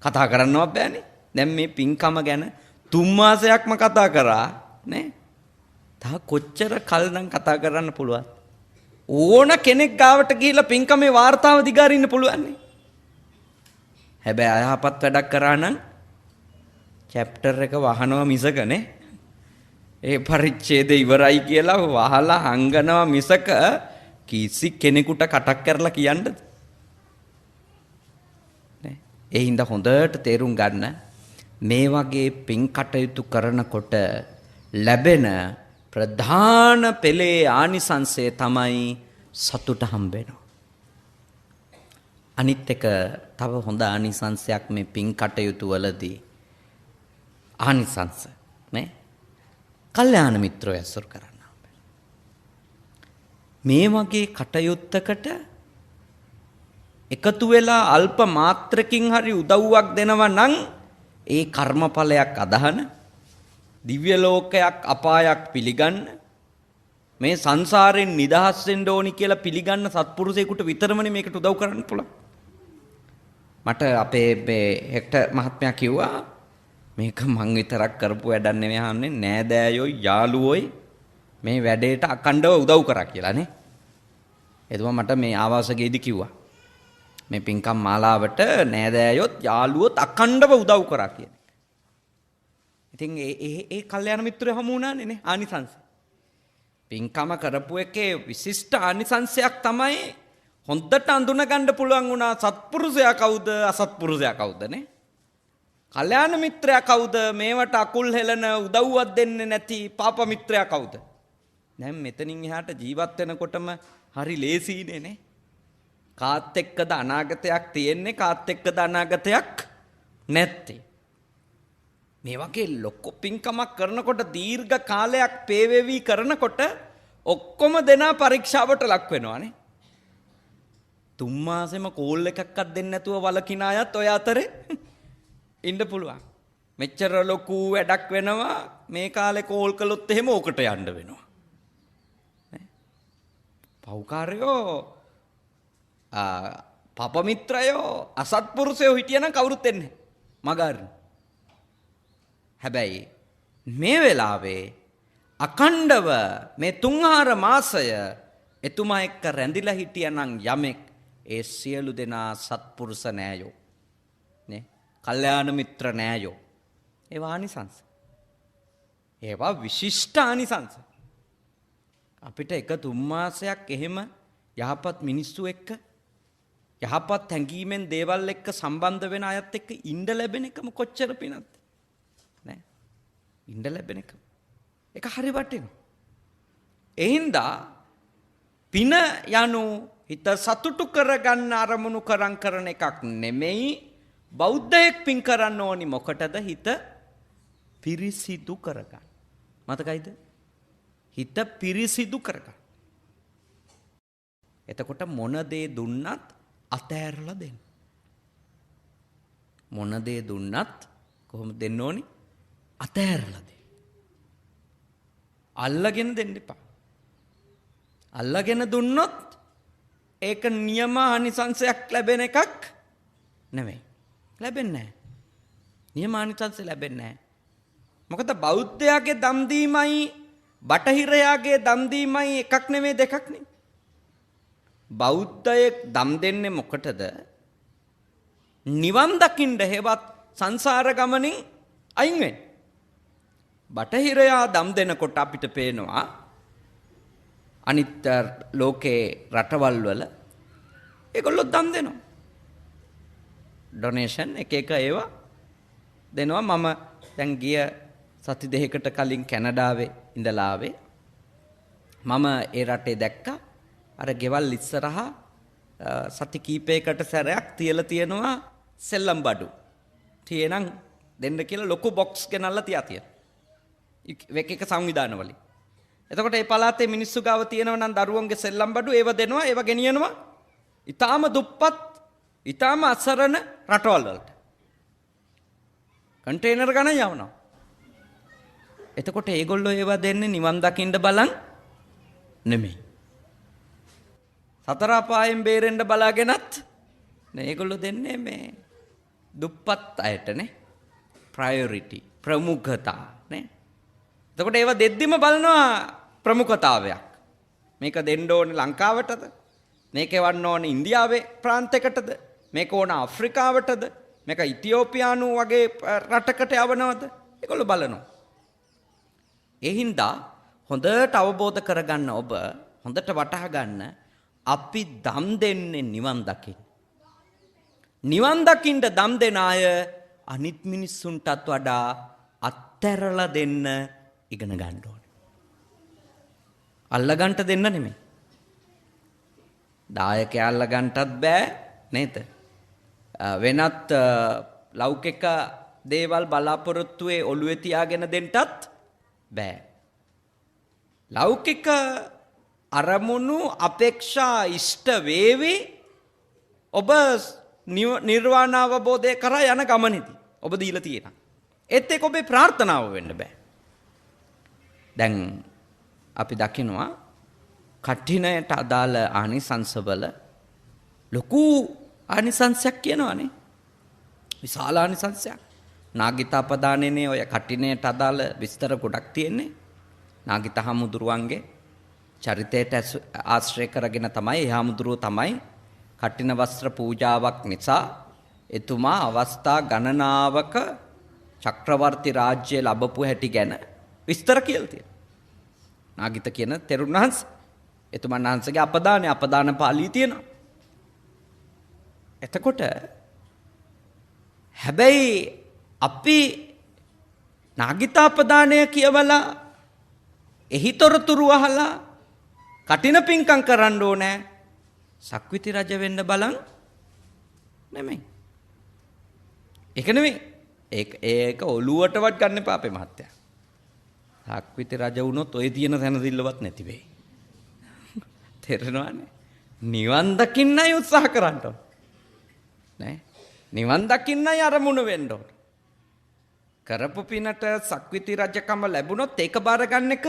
කතා කරන්නවත් බෑනේ. දැන් මේ පින්කම ගැන 3 මාසයක්ම කතා කරා නේ. තව කොච්චර කල් නම් කතා කරන්න පුළුවන්? ඕන කෙනෙක් ගාවට ගිහිල්ලා පින්කමේ වාර්තාව දිගාරින්න පුළුවන් නේ. හැබැයි අයහපත් වැඩක් කරා නම් චැප්ටර් එක වහනවා මිසක නේ. ඒ පරිච්ඡේදය ඉවරයි කියලා වහලා හංගනවා මිසක කිසි කෙනෙකුට කටක් කරලා කියන්නද? නේ. ඒ හින්දා හොඳට තේරුම් ගන්න මේ වගේ පින් කටයුතු කරනකොට ලැබෙන ප්‍රධාන පෙළේ ආනිසංසය තමයි සතුට හම්බ වෙනවා. අනිත් එක තව හොඳ ආනිසංසයක් මේ පින් කටයුතු වලදී ආනිසංස නේ කල්යාණ මිත්‍රයෝ ඇසුරු කරන්න. මේ වගේ කටයුත්තකට එකතු වෙලා අල්ප මාත්‍රකින් හරි උදව්වක් දෙනවා නම් ඒ කර්මඵලයක් අදහන දිව්‍ය ලෝකයක් අපායක් පිළිගන්න මේ සංසාරයෙන් නිදහස් වෙන්න ඕනි කියලා පිළිගන්න සත්පුරුෂයෙකුට විතරමනේ මේකට උදව් කරන්න පුළුවන්. මට අපේ මේ හෙක්ටර් මහත්මයා කිව්වා මේක මං විතරක් කරපු වැඩක් නෙවෙයි අහන්නේ නෑදෑයෝ යාළුවෝයි මේ වැඩේට අකණ්ඩව උදව් කරා කියලා නේ. එතුමා මට මේ ආවාසගේදී කිව්වා මේ පින්කම් මාලාවට නෑදෑයොත් යාළුවොත් අකණ්ඩව උදව් කරා කියන එක. ඉතින් ඒ කල්යාණ මිත්‍රයෝ හමු වුණානේ නේ ආනිසංස. පින්කම කරපු එකේ විශිෂ්ට ආනිසංසයක් තමයි හොඳට අඳුන ගන්න පුළුවන් වුණා සත්පුරුෂයා කවුද අසත්පුරුෂයා කවුද නේ. කල්යාණ මිත්‍රයා කවුද? මේවට අකුල් හෙලන උදව්වක් දෙන්නේ නැති පාප මිත්‍රයා කවුද? දැන් මෙතනින් එහාට ජීවත් වෙනකොටම හරි ලේසියිනේ නේ. කාත් එක්කද අනාගතයක් තියෙන්නේ කාත් එක්කද අනාගතයක් නැත්තේ. මේ වගේ ලොකු පින්කමක් කරනකොට දීර්ඝ කාලයක් පේවෙවි කරනකොට ඔක්කොම දෙනා පරීක්ෂාවට ලක් වෙනවානේ. 3 මාසෙම කෝල් එකක්වත් දෙන්නේ නැතුව වලකින අයත් ඔය අතරේ ඉන්න පුළුවන්. මෙච්චර ලොකු වැඩක් වෙනවා මේ කාලේ කෝල් කළොත් එහෙම ඕකට යන්න වෙනවා. පව්කාරයෝ පාප මිත්‍රයෝ අසත්පුරුෂයෝ හිටියනම් කවුරුත් එන්නේ මගහරින්න. හැබැයි මේ වෙලාවේ අකණ්ඩව මේ 3-4 මාසය එතුමා එක්ක රැඳිලා හිටියනම් යමෙක් ඒ සියලු දෙනා සත්පුරුෂ නෑයෝ නේ කල්යාණ මිත්‍ර නෑයෝ. ඒවා ආනිසංස. ඒවා විශිෂ්ට ආනිසංස. අපිට එක 3 මාසයක් එහෙම යහපත් මිනිස්සු එක්ක යහපත් හැඟීමෙන් දේවල් එක්ක සම්බන්ධ වෙන අයත් එක්ක ඉඳ ලැබෙන එකම කොච්චර පිනක්ද නේ. ඉඳ ලැබෙන එක ඒක හරි වටිනවා. ඒ හින්දා පින යනු හිත සතුටු කරගන්න අරමුණු කරන එකක් නෙමෙයි. බෞද්ධයෙක් පින් කරන්න ඕනි මොකටද? හිත පිරිසිදු කරගන්න. මතකයිද? හිත පිරිසිදු කරගන්න. එතකොට මොන දේ දුන්නත් අතෑරලා දෙන්න. මොන දේ දුන්නත් කොහොමද දෙන්න ඕනි? අතෑරලා දෙන්න. අල්ලගෙන දෙන්න එපා. අල්ලගෙන දුන්නොත් ඒක නියම ආනිසංසයක් ලැබෙන එකක් නෙවෙයි. ලැබෙන්නේ නැහැ. නියම ආනිසංස ලැබෙන්නේ නැහැ. මොකද බෞද්ධයාගේ දම් දීමයි බටහිරයාගේ දම් දීමයි එකක් නෙවෙයි දෙකක් නේ. බෞද්ධයෙක් දම් දෙන්නේ මොකටද? නිවන් දකින්න හේවත් සංසාර ගමනින් අයින් වෙන්න. බටහිරයා දම් දෙනකොට අපිට පේනවා අනිත් ලෝකේ රටවල් වල ඒගොල්ලෝ දම් දෙනවා. ඩොනේෂන් එක ඒවා දෙනවා. මම දැන් ගිය සති දෙකකට කලින් කැනඩාවේ ඉඳලා ආවේ. මම ඒ රටේ දැක්කා අර ගෙවල් ඉස්සරහා සති කීපයකට සැරයක් තියලා තියෙනවා සෙල්ලම් බඩු. තියෙනම් දෙන්න කියලා ලොකු බොක්ස් ගෙනල්ලා තියා තියෙනවා. එක සංවිධානවලින්. එතකොට මේ පළාතේ මිනිස්සු ගාව තියෙනවා නම් දරුවන්ගේ සෙල්ලම් බඩු ඒව දෙනවා, ඒව ගෙනියනවා. ඊටාම දුප්පත්, ඊටාම අසරණ රටවල් වලට. කන්ටේනර් ගණන් යවනවා. එතකොට ඒගොල්ලෝ ඒව දෙන්නේ නිවන් දකින්න බලන් නෙමෙයි. සතර අපායෙන් බේරෙන්න බලාගෙනත් නේ ඒගොල්ලෝ දෙන්නේ මේ දුප්පත් අයටනේ. ප්‍රයොරිටි, ප්‍රමුඛතා නේ. එතකොට ඒව දෙද්දිම බලනවා ප්‍රමුඛතාවයක්. මේක දෙන්න ඕනේ ලංකාවටද? මේක එවන්න ඕනේ ඉන්දියාවේ ප්‍රාන්තයකටද? මේක ඕන අප්‍රිකාවටද? මේක ඉතියෝපියානු වගේ රටකට යවනවද? ඒගොල්ලෝ බලනවා. ඒ හින්දා හොඳට අවබෝධ කරගන්න ඔබ හොඳට වටහා ගන්න අපි දම් දෙන්නේ නිවන් දකින්න. නිවන් දකින්න දම් දෙන අය අනිත් මිනිස්සුන්ටත් වඩා අත්හැරලා දෙන්න ඉගෙන ගන්න ඕනේ. අල්ලගන්න දෙන්න නෙමෙයි. දායකයා අල්ලගන්නත් බෑ නේද? වෙනත් ලෞකික දේවල් බලාපොරොත්තුවේ ඔළුවේ තියාගෙන දෙන්නත් බෑ. ලෞකික අරමුණු අපේක්ෂා ඉෂ්ට වේවි ඔබ නිර්වාණ අවබෝධය කරා යන ගමනේදී ඔබ දීලා තියෙනවා. ඒත් ඒක ඔබේ ප්‍රාර්ථනාව වෙන්න බෑ. දැන් අපි දකිනවා කඨිනයට අදාළ ආනිසංසවල ලොකු ආනිසංසයක් කියනවානේ. විශාල ආනිසංසයක්. නාගිතාපදානේනේ ඔය කඨිනයට අදාළ විස්තර ගොඩක් තියෙන්නේ. නාගිත හමුදුරුවන්ගේ චරිතයට ආශ්‍රය කරගෙන තමයි හමුදුරුව තමයි කඨින වස්ත්‍ර පූජාවක් නිසා එතුමා අවස්ථා ගණනාවක චක්‍රවර්ති රාජ්‍ය ලැබපු හැටි ගැන විස්තර කියලා තියෙනවා. නාගිත කියන තෙරුන් වහන්සේ එතුමන් වහන්සේගේ අපදාන පාළිය තියෙනවා. එතකොට හැබැයි අපි නාගිතාපදානය කියවලා එහි තොරතුරු අහලා කටින පිංකම් කරන්න ඕනේ සක්විති රජ වෙන්න බලන් නෙමෙයි. ඒක නෙමෙයි. ඒක ඔළුවටවත් ගන්න එපා අපේ මහත්තයා. සක්විති රජ වුණොත් ඔය තියෙන තැනදිල්ලවත් නැති වෙයි. තේරෙනවනේ? නිවන් දකින්නයි උත්සාහ කරන්න ඕන. නේ? නිවන් දකින්නයි අරමුණ වෙන්න ඕන. කරපු පිනට සක්විති රජකම ලැබුණොත් ඒක බාර ගන්න එක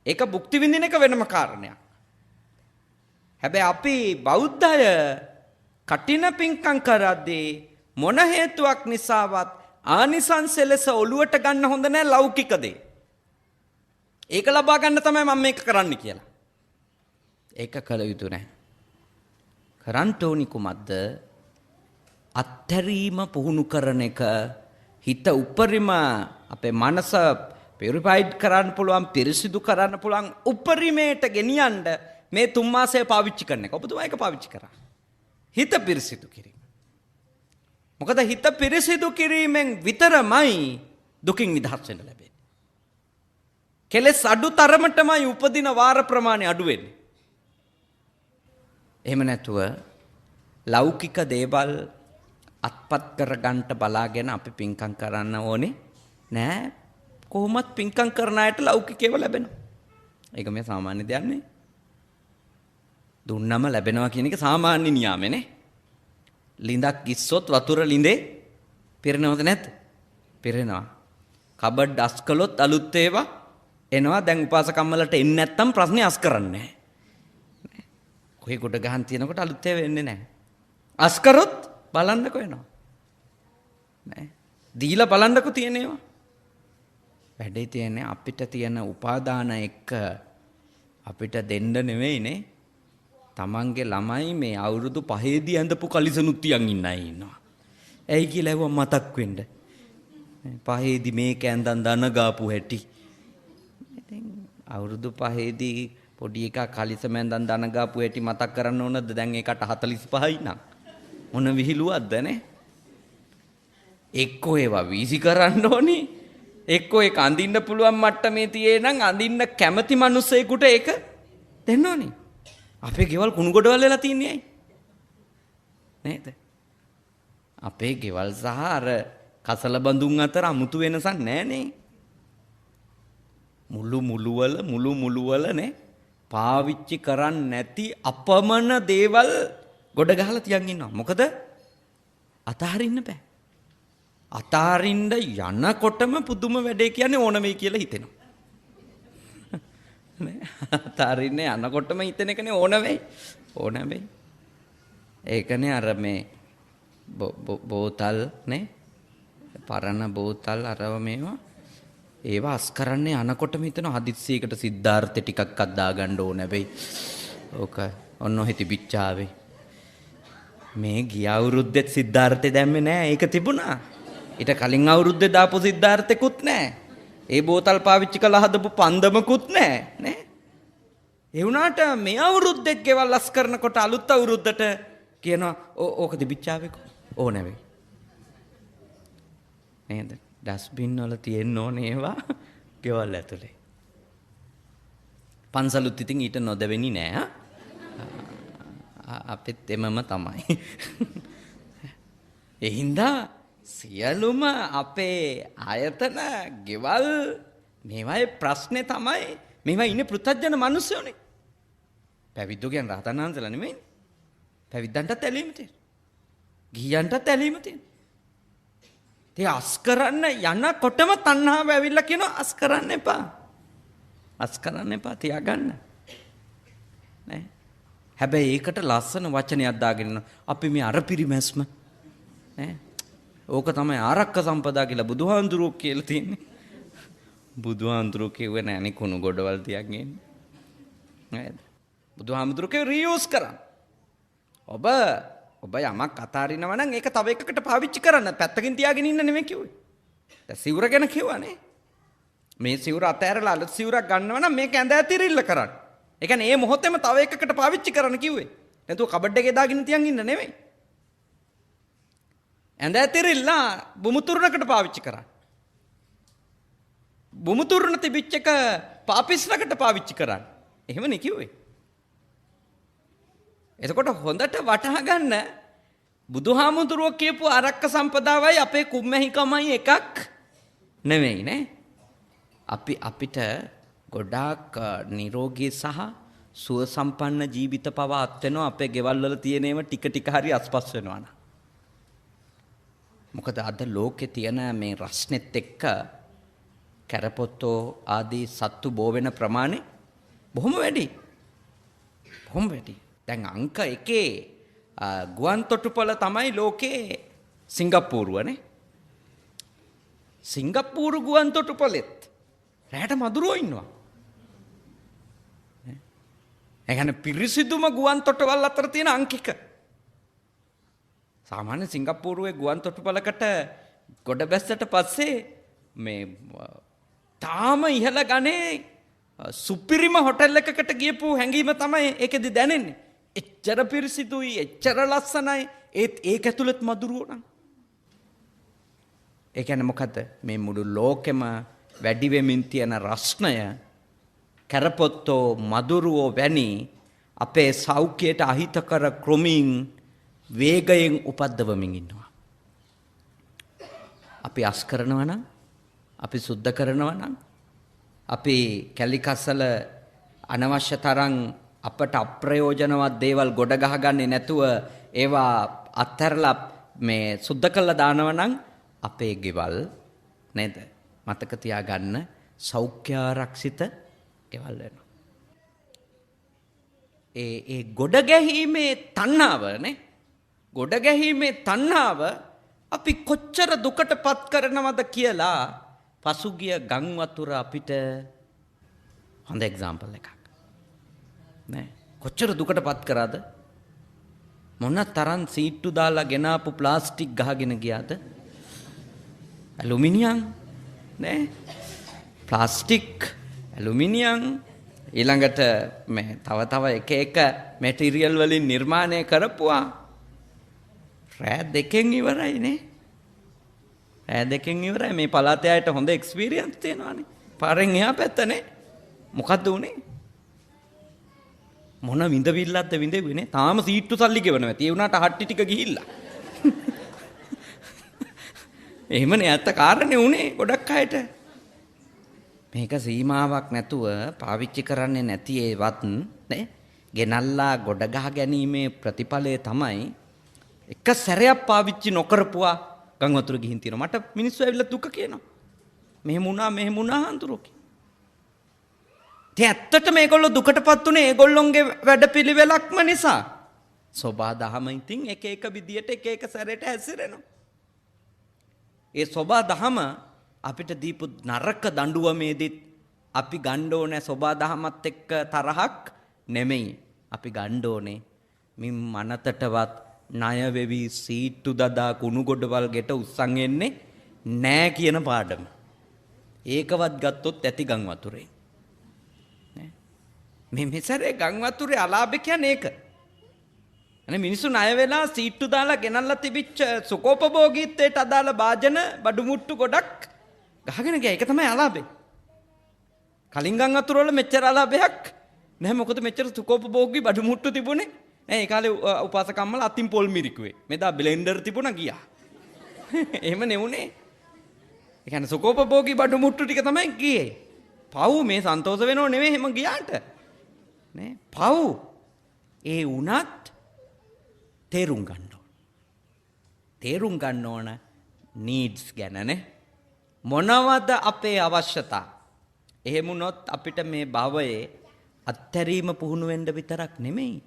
ඒක භුක්ති විඳින එක වෙනම කාරණයක්. හැබැයි අපි බෞද්ධය කටින පිංකම් කරද්දී මොන හේතුවක් නිසාවත් ආනිසංස ලෙස ඔළුවට ගන්න හොඳ නැහැ ලෞකික දේ. ඒක ලබා ගන්න තමයි මම මේක කරන්න කියලා. ඒක කළ යුතු නැහැ. කරන්න ඕනි කුමක්ද? අත්හැරීම පුහුණු කරන එක. හිත උපරිම අපේ මනස පියුරිෆයිඩ් කරන්න පුළුවන්, පිරිසිදු කරන්න පුළුවන් උපරිමයට ගෙනියන්න මේ 3 මාසය පාවිච්චි කරන එක. ඔබතුමා ඒක පාවිච්චි කරා. හිත පිරිසිදු කිරීම. මොකද හිත පිරිසිදු කිරීමෙන් විතරමයි දුකින් නිදහස් වෙන්න ලැබෙන්නේ. කෙලෙස් අඩු තරමටමයි උපදින වාර ප්‍රමාණය අඩු වෙන්නේ. එහෙම නැතුව ලෞකික දේවල් අත්පත් කරගන්න බලාගෙන අපි පින්කම් කරන්න ඕනේ නෑ. කොහොමත් පින්කම් කරන අයට ලෞකිකේව ලැබෙනවා. ඒක මේ සාමාන්‍ය දෙයක් නේ. දුන්නම ලැබෙනවා කියන එක සාමාන්‍ය නියාමනේ. ලිඳක් ඉස්සොත් වතුර ලිඳේ පිරෙනවද නැද්ද? පිරෙනවා. කබඩ් අස් කළොත් අලුත් ඒවා එනවා. දැන් උපාසකම්මලට එන්නේ නැත්තම් ප්‍රශ්නේ අස් කරන්නේ නැහැ. කොහේ කොට ගහන් තියනකොට අලුත් ඒවා එන්නේ නැහැ. අස් කරොත් බලන්නකෝ එනවා. නෑ. දීලා බලන්නකෝ තියෙනවා. වැඩේ තියෙන්නේ අපිට තියෙන උපාදාන එක්ක අපිට දෙන්න නෙවෙයිනේ. තමන්ගේ ළමයි මේ අවුරුදු 5ේදී ඇඳපු කලිසනුත් තියන් ඉන්න අය ඉන්නවා. ඇයි කියලා ඇහුවා මතක් වෙන්න. 5ේදී මේක ඇඳන් දන ගාපු හැටි. ඉතින් අවුරුදු 5ේදී පොඩි එකා කලිසම ඇඳන් දන ගාපු හැටි මතක් කරන්න ඕනද? දැන් ඒකට 45යි නම්. මොන විහිළුවක්ද නේ? එක්කෝ ඒවා වීසි කරන්න ඕනේ. එක්කෝ ඒක අඳින්න පුළුවන් මට්ටමේ තියේ නම් අඳින්න කැමති මිනිස්සෙකුට ඒක දෙන්න ඕනේ. අපේ ගෙවල් කුණු ගොඩවල් වෙලා තින්නේ ඇයි? නේද? අපේ ගෙවල් සහ අර කසල බඳුන් අතර 아무තු වෙනසක් නැහනේ. මුළු වල නේ පාවිච්චි කරන්නේ නැති අපමණ දේවල් ගොඩ ගහලා තියන් ඉන්නවා. මොකද අතහරින්න බෑ. අතාරින්න යනකොටම පුදුම වැඩේ කියන්නේ ඕන වෙයි කියලා හිතෙනවා. නේ අතාරින්න යනකොටම හිතෙන එකනේ ඕන වෙයි. ඒකනේ අර මේ බෝතල් නේ පරණ බෝතල් අරව මේවා ඒවා අස් කරන්නේ යනකොටම හිතෙනවා හදිස්සියකට සිද්ධාර්ථ ටිකක් අද්දා ගන්න ඕන වෙයි. ඕක ඔන්න ඔහෙ තිබිච්චාවේ. මේ ගිය අවුරුද්දෙත් සිද්ධාර්ථේ දැම්මේ නෑ. ඒක තිබුණා. ඊට කලින් අවුරුද්දේ දාපු සිද්ධාර්ථෙකුත් නැහැ. ඒ බෝතල් පාවිච්චි කළා හදපු පන්දමකුත් නැහැ නේ. ඒ වුණාට මේ අවුරුද්දෙත් ගෙවල් අස් කරනකොට අලුත් අවුරුද්දට කියනවා ඕක දිබිච්චාවේ ඕනේ වෙයි. නේද? ඩස්බින් වල තියෙන්න ඕනේ ඒවා ගෙවල් ඇතුලේ. පන්සලුත් ඉතින් ඊට නොදෙවෙනි නෑ. අපිත් එමම තමයි. ඒ හින්දා සියලුම අපේ ආයතන ගෙවල් මේවායේ ප්‍රශ්නේ තමයි මේවා ඉන්නේ පෘථග්ජන මිනිස්සුනේ. පැවිද්දෝ කියන්නේ රහතන් වහන්සේලා නෙමෙයි. පැවිද්දන්ටත් ඇලීම තියෙන. ගිහියන්ටත් ඇලීම තියෙන. ඒ අස් කරන්න යනකොටම තණ්හාව ඇවිල්ලා කියනවා අස් කරන්න එපා. අස් කරන්න එපා තියාගන්න. නේ? හැබැයි ඒකට ලස්සන වචනයක් දාගෙන අපි මේ අර පිරිමැස්ම නේ ඕක තමයි ආරක්ක සම්පදා කියලා බුදුහාඳුරෝ කියලා තියෙන්නේ. බුදුහාඳුරෝ කිව්වේ නෑනේ කුණු ගොඩවල් තියන් ඉන්නේ. නේද? බුදුහාඳුරෝ කිව්වේ රියුස් කරන්න. ඔබ යමක් අතාරිනවා නම් ඒක තව එකකට පාවිච්චි කරන්න. පැත්තකින් තියාගෙන ඉන්න නෙමෙයි කිව්වේ. දැන් සිවුර ගැන කිව්වනේ. මේ සිවුර අතෑරලා අලුත් සිවුරක් ගන්නවා නම් මේක ඇඳ ඇතිරිල්ල කරන්න. ඒ කියන්නේ මේ මොහොතේම තව එකකට පාවිච්චි කරන්න කිව්වේ. නැතුව කබඩ් එකේ දාගෙන තියන් ඉන්න නෙමෙයි. ඇඳ ඇතිරිල්ලා බුමුතුරුණකට පාවිච්චි කරන්න. බුමුතුරුණ තිබිච්ච එක පාපිස්නකට පාවිච්චි කරන්න. එහෙමනේ කිව්වේ. එතකොට හොඳට වටහා ගන්න බුදුහාමුදුරුවෝ කියපු ආරක්ක සම්පදාවයි අපේ කුම්මැහිකමයි එකක් නෙමෙයි නේ. අපිට ගොඩාක් නිරෝගී සහ සුව සම්පන්න ජීවිත පවා අත් වෙනවා අපේ ගෙවල් වල තියෙන ඒවා ටික ටික හරි අස්පස් වෙනවා නා. මොකද අද ලෝකේ තියෙන මේ රස්නෙත් එක්ක කැරපොත්තෝ ආදී සත්තු බෝ වෙන ප්‍රමාණය බොහොම වැඩි. දැන් අංක 1 ගුවන් තොටුපළ තමයි ලෝකේ සිංගප්පූරුවනේ. සිංගප්පූරු ගුවන් තොටුපළෙත් රැට මදුරුවෝ ඉන්නවා. ඒ කියන්නේ පිරිසිදුම ගුවන් තොටුපළ අතර තියෙන අංක 1. සාමාන්‍ය සිංගප්පූරුවේ ගුවන් තොටුපළකට ගොඩ බැස්සට පස්සේ මේ තාම ඉහළ ගණේ සුපිරිම හොටෙල් එකකට ගියපු හැඟීම තමයි ඒකෙදි දැනෙන්නේ. එච්චර පිරිසිදුයි, එච්චර ලස්සනයි, ඒත් ඒක ඇතුළත් මදුරුවෝ නම්. ඒ කියන්නේ මොකද්ද? මේ මුළු ලෝකෙම වැඩි වෙමින් තියෙන රස්නය කැරපොත්තෝ මදුරුවෝ වැනි අපේ සෞඛ්‍යයට අහිතකර ක්‍රමීන් වේගයෙන් උපද්දවමින් ඉන්නවා. අපි අස් කරනවා නම්, අපි සුද්ධ කරනවා නම්, අපි කැලිකස්සල අනවශ්‍ය තරම් අපට අප්‍රයෝජනවත් දේවල් ගොඩ ගහගන්නේ නැතුව ඒවා අත්හැරලා මේ සුද්ධ කළා දානවා නම් අපේ ගෙවල් නේද? මතක තියාගන්න සෞඛ්‍යාරක්ෂිත ගෙවල් වෙනවා. ඒ ගොඩ ගැහිීමේ තණ්හාවනේ ගොඩ ගැහිීමේ තණ්හාව අපි කොච්චර දුකටපත් කරනවද කියලා පසුගිය ගම් වතුර අපිට හොඳ එක්සැම්පල් එකක් නේ. කොච්චර දුකටපත් කරාද? මොන තරම් සීට්ටු දාලා ගෙනාපු ප්ලාස්ටික් ගහගෙන ගියාද? ඇලුමිනියම් නේ, ප්ලාස්ටික්, ඇලුමිනියම්, ඊළඟට මේ තව එක එක මැටීරියල් වලින් නිර්මාණය කරපුවා. රෑ දෙකෙන් ඉවරයි නේ. රෑ දෙකෙන් ඉවරයි. මේ පළාතේ අයට හොඳ එක්ස්පීරියන්ස් තියෙනවානේ. පාරෙන් එහා පැත්තනේ. මොකද්ද උනේ? මොන විඳවිල්ලක්ද විඳෙන්නේ? තාම සීට්ටු සල්ලි ගෙවනවා. ඒ වුණාට හට්ටි ටික ගිහිල්ලා. එහෙමනේ ඇත්ත කාරණේ උනේ ගොඩක් අයට. මේක සීමාවක් නැතුව පාවිච්චි කරන්නේ නැති ඒවත් නේ ගෙනල්ලා ගොඩ ගහ ගැනීමේ ප්‍රතිඵලය තමයි එක සැරයක් පාවිච්චි නොකරපුවා ගම් වතුර ගිහින් තියෙනවා. මට මිනිස්සු ඇවිල්ලා දුක කියනවා. මෙහෙම වුණා හඳුරෝකි. ඉතින් ඇත්තට මේගොල්ලෝ දුකටපත් උනේ ඒගොල්ලොන්ගේ වැඩපිළිවෙලක්ම නිසා. සෝබා දහම ඉතින් එක එක විදියට එක එක සැරේට හැසිරෙනවා. ඒ සෝබා දහම අපිට දීපු නරක දඬුවමේදීත් අපි ගන්න ඕනේ සෝබා දහමත් එක්ක තරහක් නෙමෙයි. අපි ගන්න ඕනේ මින් මනතටවත් ණය වෙවි සීට්ටු දදා කුණු ගොඩවල් ගෙට උස්සන් එන්නේ නෑ කියන පාඩම. ඒකවත් ගත්තොත් ඇති ගම් වතුරේ. මේ මෙසරේ ගම් වතුරේ අලාභ කියන්නේ ඒක. අනේ මිනිස්සු ණය වෙලා සීට්ටු දාලා ගෙනල්ලා තිබිච්ච සුකෝපභෝගීත්වයට අදාළ වාජන බඩු මුට්ටු ගොඩක් ගහගෙන ගියා. ඒක තමයි අලාභේ. කලින් ගම් වතුර වල මෙච්චර අලාභයක් නැහැ. මොකද මෙච්චර සුකෝපභෝගී බඩු මුට්ටු තිබුණේ. ඒ කාලේ උපාසකම්මල අතින් පොල් මිරිකුවේ. මෙදා බ්ලෙන්ඩර් තිබුණා ගියා. එහෙම නෙවුනේ. ඒ කියන්නේ සුකෝපභෝගී බඩු මුට්ටු ටික තමයි ගියේ. පව් මේ සන්තෝෂ වෙනව නෙවෙයි එහෙම ගියාට. නේ පව් ඒ උනත් තේරුම් ගන්න ඕන. තේරුම් ගන්න ඕන නීඩ්ස් ගැන නේ. මොනවද අපේ අවශ්‍යතා? එහෙම වුණොත් අපිට මේ භවයේ අත්හැරීම පුහුණු වෙන්න විතරක් නෙමෙයි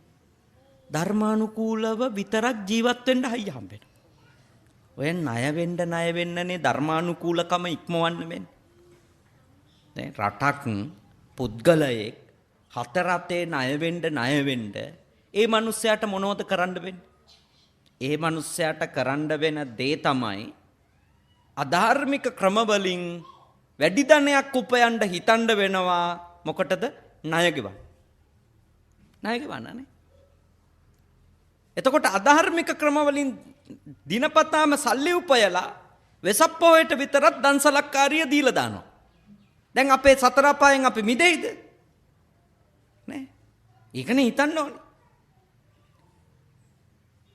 ධර්මානුකූලව විතරක් ජීවත් වෙන්න හයිය හම්බෙනවා. ඔය ණය වෙන්නනේ ධර්මානුකූලකම ඉක්මවන්න වෙන්නේ. දැන් රටක් පුද්ගලයෙක් හතරතේ ණය වෙන්න ඒ මිනිස්සයාට මොනවද කරන්න වෙන්නේ? ඒ මිනිස්සයාට කරන්න වෙන දේ තමයි අධාර්මික ක්‍රමවලින් වැඩි ධනයක් උපයන්න හිතන්න වෙනවා. මොකටද? ණය ගෙවන්න. ණය ගෙවන්නනේ. එතකොට අධාර්මික ක්‍රමවලින් දිනපතාම සල්ලි උපයලා වෙසප්පෝයට විතරක් දන්සලක්කාරිය දීලා දානවා. දැන් අපේ සතර අපායෙන් අපි මිදෙයිද? නේ? ඒකනේ හිතන්න ඕනේ.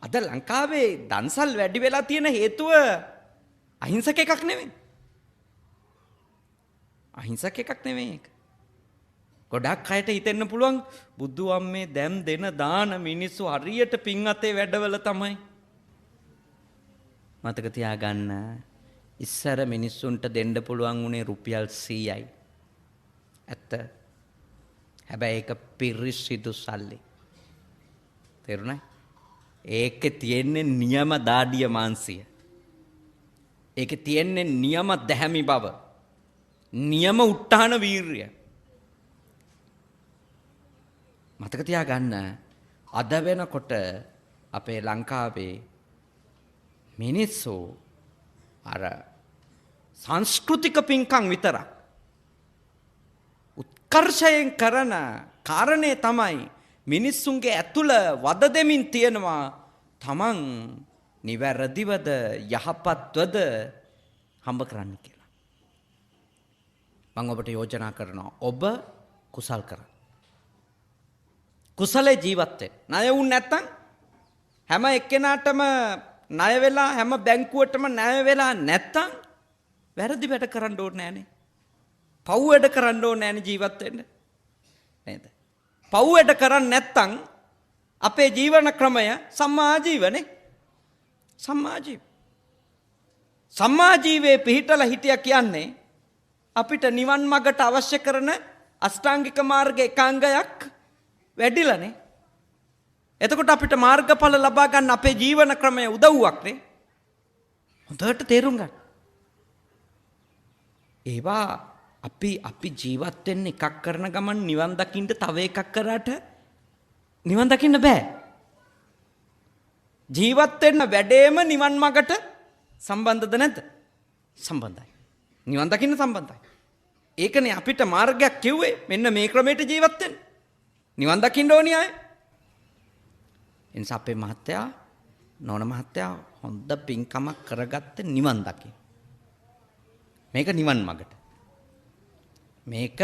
අද ලංකාවේ දන්සල් වැඩි වෙලා තියෙන හේතුව අහිංසක එකක් නෙමෙයි. අහිංසක එකක් නෙමෙයි ඒක. ගොඩක් අයට හිතෙන්න පුළුවන් බුදු අම්මේ දැම් දෙන දාන මිනිස්සු හරියට පින් අතේ වැඩවල තමයි. මතක තියාගන්න ඉස්සර මිනිස්සුන්ට දෙන්න පුළුවන් උනේ රුපියල් 100යි. ඇත්ත. හැබැයි ඒක පිරිසිදු සල්ලි. තේරුණා? ඒකේ තියෙන්නේ නියම දාඩිය මාංශය. ඒකේ තියෙන්නේ නියම දැහැමි බව. නියම උත්හාන වීරිය. මතක තියාගන්න අද වෙනකොට අපේ ලංකාවේ මිනිස්සු අර සංස්කෘතික පින්කම් විතරක් උත්කර්ෂයෙන් කරන කාරණේ තමයි මිනිස්සුන්ගේ ඇතුළ වද දෙමින් තියෙනවා තමන් නිවැරදිවද යහපත්වද හම්බ කරන්න කියලා. මම ඔබට යෝජනා කරනවා ඔබ කුසල් කරන්න. කුසලේ ජීවත් වෙන්න. ණය වුන් නැත්තම් හැම එක්කෙනාටම ණය වෙලා හැම බැංකුවටම ණය වෙලා නැත්තම් වැරදි වැඩ කරන්න ඕනේ නෑනේ. පව් වැඩ කරන්න ඕනේ නෑනේ ජීවත් වෙන්න. නේද? පව් වැඩ කරන්නේ නැත්තම් අපේ ජීවන ක්‍රමය සම්මා ජීවනේ. සම්මා ජීව. සම්මා ජීවේ පිහිටලා හිටියා කියන්නේ අපිට නිවන් මඟට අවශ්‍ය කරන අෂ්ටාංගික මාර්ග එකාංගයක් වැඩිලානේ. එතකොට අපිට මාර්ගඵල ලබා ගන්න අපේ ජීවන ක්‍රමය උදව්වක් නේ. හොඳට තේරුම් ගන්න. ඒවා අපි ජීවත් වෙන්න එකක් කරන ගමන් නිවන් දකින්න තව එකක් කරාට නිවන් දකින්න බෑ. ජීවත් වෙන්න වැඩේම නිවන් මඟට සම්බන්ධද නැද්ද? සම්බන්ධයි. නිවන් දකින්න සම්බන්ධයි. ඒකනේ අපිට මාර්ගයක් කිව්වේ මෙන්න මේ ක්‍රමයට ජීවත් වෙන්න. නිවන් දකින්න ඕනි අය. එනිසා අපේ මහත්තයා නෝන මහත්තයා හොඳ පින්කමක් කරගත්ත නිවන් දකින්න. මේක නිවන් මඟට. මේක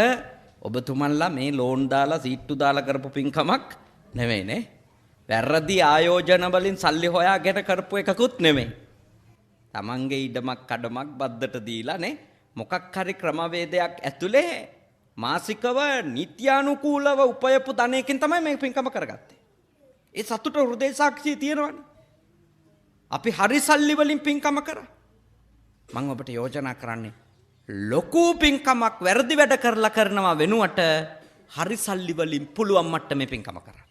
ඔබතුමන්ලා මේ ලෝන් දාලා සීට්ටු දාලා කරපු පින්කමක් නෙවෙයිනේ. වැරදි ආයෝජන වලින් සල්ලි හොයාගෙන කරපු එකකුත් නෙමෙයි. තමන්ගේ ඉඩමක් කඩමක් බද්දට දීලා නේ මොකක් හරි ක්‍රමවේදයක් ඇතුලේ මාසිකව නිත්‍යානුකූලව උපයපු ධනයකින් තමයි මේ පින්කම කරගත්තේ. ඒ සතුට හෘදේ සාක්ෂිය තියෙනවනේ. අපි හරි සල්ලි වලින් පින්කම කරා. මම ඔබට යෝජනා කරන්නේ ලොකු පින්කමක් වැරදි වැඩ කරලා කරනවා වෙනුවට හරි සල්ලි වලින් පුළුවන් මට්ටමේ පින්කම කරා.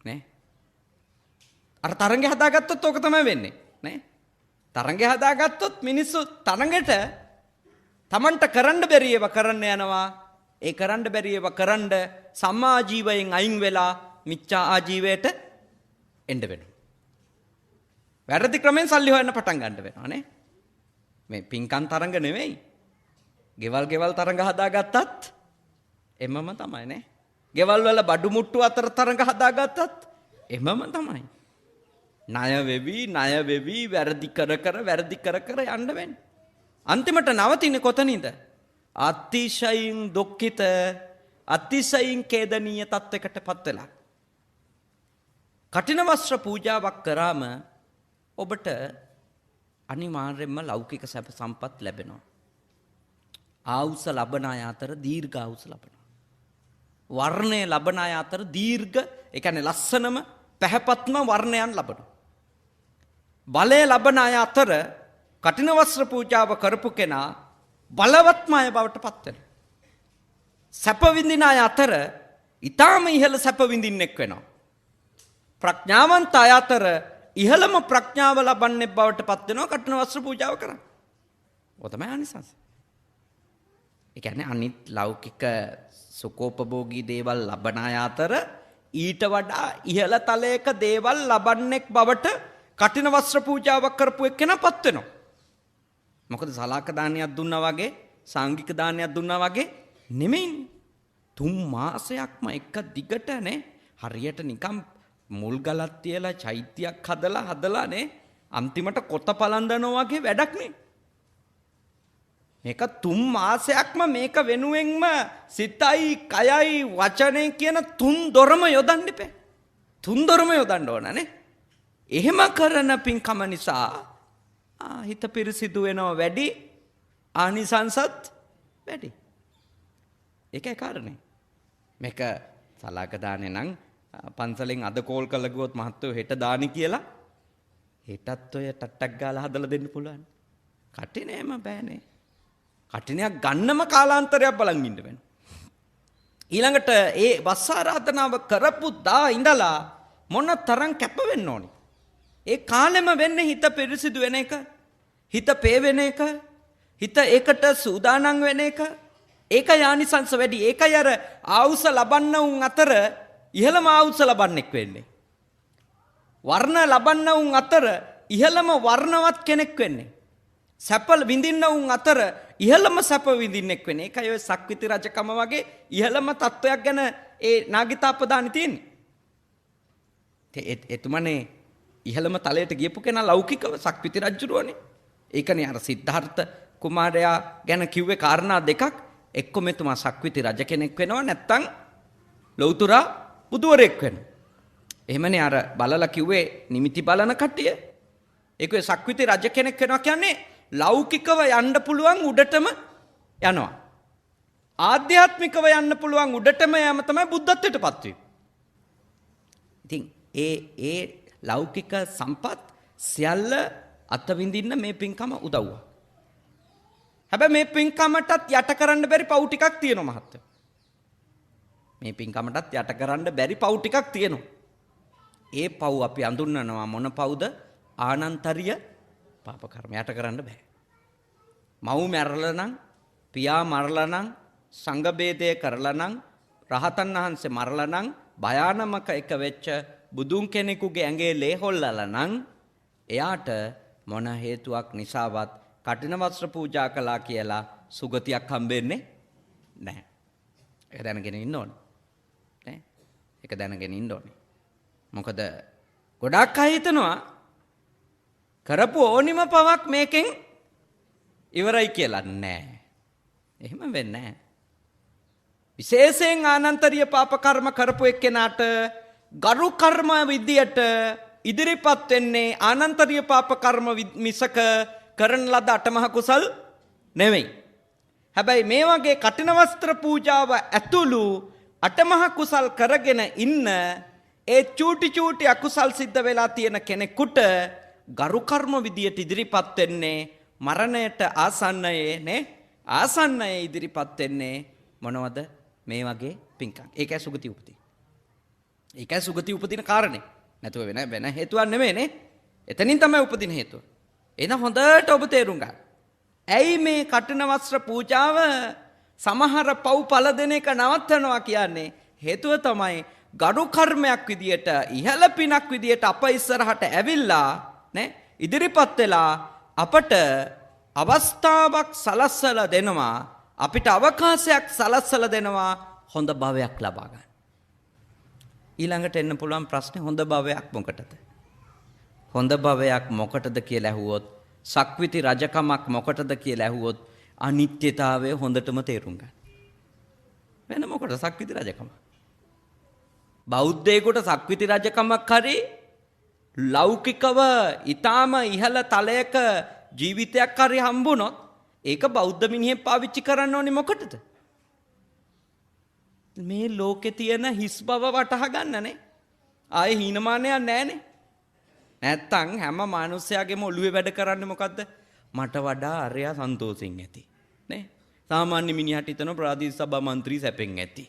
නේ? අර තරංගේ හදාගත්තොත් ඕක තමයි වෙන්නේ. නේ? තරංගේ හදාගත්තොත් මිනිස්සු තරංගෙට Tamanට කරන්න බැරි ඒවා කරන්න යනවා. ඒ කරන්න බැරි ඒවා කරන්න සම්මා ජීවයෙන් අයින් වෙලා මිච්ඡා ආජීවයට එන්න වෙනවා. වැරදි ක්‍රමෙන් සල්ලි හොයන්න පටන් ගන්න වෙනවා නේ. මේ පින්කම් තරංග නෙවෙයි. ගෙවල් තරංග හදාගත්තත් එමම තමයි නේ. ගෙවල් වල බඩු මුට්ටු අතර තරංග හදාගත්තත් එමම තමයි. ණය වෙවි වැරදි කර යන්න වෙන්නේ. අන්තිමට නවතින්නේ කොතනින්ද? අතිශයින් දුක්ඛිත අතිශයින් ඛේදනීය තත්වයකටපත් වෙලා. කටින වස්ත්‍ර පූජාවක් කරාම ඔබට අනිවාර්යයෙන්ම ලෞකික සැප සම්පත් ලැබෙනවා. ආයුෂ ලබන අය අතර දීර්ඝ ආයුෂ ලබනවා. වර්ණය ලබන අය අතර දීර්ඝ, ඒ කියන්නේ ලස්සනම පැහැපත්ම වර්ණයන් ලබනවා. බලය ලබන අය අතර කටින වස්ත්‍ර පූජාව කරපු කෙනා බලවත්ම අය බවට පත් වෙනවා. සැප විඳින අය අතර ඊටාම ඉහළ සැප විඳින්නෙක් වෙනවා. ප්‍රඥාවන්ත අය අතර ඉහළම ප්‍රඥාව ලබන්නේ බවට පත් වෙනවා කටින වස්ත්‍ර පූජාව කරා. ඔය තමයි අනිසංස. ඒ කියන්නේ අනිත් ලෞකික සුඛෝපභෝගී දේවල් ලබන අය අතර ඊට වඩා ඉහළ තලයක දේවල් ලබන්නෙක් බවට කටින වස්ත්‍ර පූජාවක් කරපු එක්කෙනාපත් වෙනවා. මොකද සලාක දානයක් දුන්නා වගේ සාංගික දානයක් දුන්නා වගේ නෙමෙයිනේ. 3 මාසයක්ම එක දිගට නේ හරියට නිකම් මුල් ගලක් තියලා චෛත්‍යයක් හදලා නේ අන්තිමට කොත පලඳනවා වගේ වැඩක් නේ. මේක 3 මාසයක්ම මේක වෙනුවෙන්ම සිතයි කයයි වචනේ කියන 3 දොරම යොදන්න ඉපේ. 3 දොරම යොදන්න ඕන නේ. එහෙම කරන පින්කම නිසා හිත පිරිසිදු වෙනවා වැඩි, ආනිසංසත් වැඩි. ඒකයි කාරණේ. මේක සලාක දානේ නම් පන්සලෙන් අද කෝල් කරලා ගියොත් මහත්තයෝ හෙට දානි කියලා හෙටත් ඔය ටට්ටක් ගාලා හදලා දෙන්න පුළුවන්. කටිනේම බෑනේ. කටිනයක් ගන්නම කාලාන්තරයක් බලන් ඉන්න වෙනවා. ඊළඟට ඒ වස් ආරාධනාව කරපු දා ඉඳලා මොන තරම් කැප වෙන්න ඕනි. ඒ කාලෙම වෙන්නේ හිත පිරිසිදු වෙන එක, හිත පේ වෙන එක, හිත ඒකට සූදානම් වෙන එක. ඒක යානිසංස වැඩි. ඒකයි අර ආවුස ලබන්න උන් අතර ඉහළම ආවුස ලබන්නෙක් වෙන්නේ. වර්ණ ලබන්න උන් අතර ඉහළම වර්ණවත් කෙනෙක් වෙන්නේ. සැප විඳින්න උන් අතර ඉහළම සැප විඳින්නෙක් වෙන්නේ. ඒකයි ඔය සක්විති රජකම වගේ ඉහළම තත්වයක් ගැන ඒ නාගිතාපදානි තියෙන්නේ. එතුමනේ ඉහළම තලයට ගියපු කෙනා ලෞකිකව සක්විති රජුරුවනේ. ඒකනේ අර සිද්ධාර්ථ කුමාරයා ගැන කිව්වේ කාරණා දෙකක්. එක්ක මෙතුමා සක්විති රජ කෙනෙක් වෙනවා, නැත්තම් ලෞතුරා බුදුවරයෙක් වෙනවා. එහෙමනේ අර බලලා කිව්වේ නිමිති බලන කට්ටිය. ඒකේ සක්විති රජ කෙනෙක් වෙනවා කියන්නේ ලෞකිකව යන්න පුළුවන් උඩටම යනවා. ආධ්‍යාත්මිකව යන්න පුළුවන් උඩටම යම තමයි බුද්ධත්වයටපත් වීම. ඉතින් ඒ ලෞකික සම්පත් සියල්ල අත්විඳින්න මේ පින්කම උදව්වක්. හැබැයි මේ පින්කමටත් යට කරන්න බැරි පව් ටිකක් තියෙනවා මහත්තයෝ. මේ පින්කමටත් යට කරන්න බැරි පව් ටිකක් තියෙනවා. ඒ පව් අපි අඳුන්වනවා මොන පව්ද? ආනන්තරීය පාප කර්ම. යට කරන්න බෑ. මව් මැරලා නම්, පියා මරලා නම්, සංඝ බේදය කරලා නම්, රහතන් වහන්සේ මරලා නම්, භයානමක එක වෙච්ච බුදුන් කෙනෙකුගේ ඇඟේ ලේ හොල්ලලා නම් එයාට මොන හේතුවක් නිසාවත් කටින වස්ත්‍ර පූජා කළා කියලා සුගතියක් හම්බෙන්නේ නැහැ. ඒක දැනගෙන ඉන්න ඕනේ. නේ? ඒක දැනගෙන ඉන්න ඕනේ. මොකද ගොඩක් අය හිතනවා කරපු ඕනිම පවක් මේකෙන් ඉවරයි කියලා. නෑ. එහෙම වෙන්නේ නැහැ. විශේෂයෙන් ආනන්තරීය පාප කර්ම කරපු එක්කෙනාට ගරු කර්ම විදියට ඉදිරිපත් වෙන්නේ ආනන්තරීය පාප කර්ම මිසක කරන ලද අටමහ කුසල් නෙවෙයි. හැබැයි මේ වගේ කටින වස්ත්‍ර පූජාව ඇතුළු අටමහ කුසල් කරගෙන ඉන්න ඒ චූටි අකුසල් සිද්ධ වෙලා තියෙන කෙනෙකුට ගරු කර්ම විදියට ඉදිරිපත් වෙන්නේ මරණයට ආසන්නයේ නේ ආසන්නයේ ඉදිරිපත් වෙන්නේ මොනවද? මේ වගේ පින්කම්. ඒකයි සුගති උපදින. ඒකයි සුගති උපදින කාරණේ. නැතුව වෙන හේතුවක් නෙමෙයිනේ. එතනින් තමයි උපදින හේතුව. එහෙනම් හොඳට ඔබ තේරුම් ගන්න. ඇයි මේ කටින වස්ත්‍ර පූජාව සමහර පව් පළ දෙන එක නවත්තනවා කියන්නේ? හේතුව තමයි ගරු කර්මයක් විදියට ඉහළ පිනක් විදියට අප ඉස්සරහට ඇවිල්ලා නේ ඉදිරිපත් වෙලා අපට අවස්ථාවක් සලස්සලා දෙනවා, අපිට අවකාශයක් සලස්සලා දෙනවා හොඳ භවයක් ලබා ගන්න. ඊළඟට එන්න පුළුවන් ප්‍රශ්නේ හොඳ භවයක් මොකටද? හොඳ භවයක් මොකටද කියලා ඇහුවොත්, සක්විති රජකමක් මොකටද කියලා ඇහුවොත් අනිත්‍යතාවය හොඳටම තේරුම් ගන්න. වෙන මොකටද සක්විති රජකම? බෞද්ධයෙකුට සක්විති රජකමක් හරි ලෞකිකව ඊටාම ඉහළ තලයක ජීවිතයක් හරි හම්බුනොත් ඒක බෞද්ධ මිනිහෙක් පාවිච්චි කරන්න ඕනේ මොකටද? මේ ලෝකේ තියෙන හිස් බව වටහා ගන්නනේ. ආයේ හීනමානයක් නැහනේ. නැත්තම් හැම මිනිස්සයාගේම ඔළුවේ වැඩ කරන්නේ මොකද්ද? මට වඩා අරයා සන්තෝෂෙන් ඇති. නේ? සාමාන්‍ය මිනිහට හිතන ප්‍රාදේශ සභා මන්ත්‍රී සැපෙන් ඇති.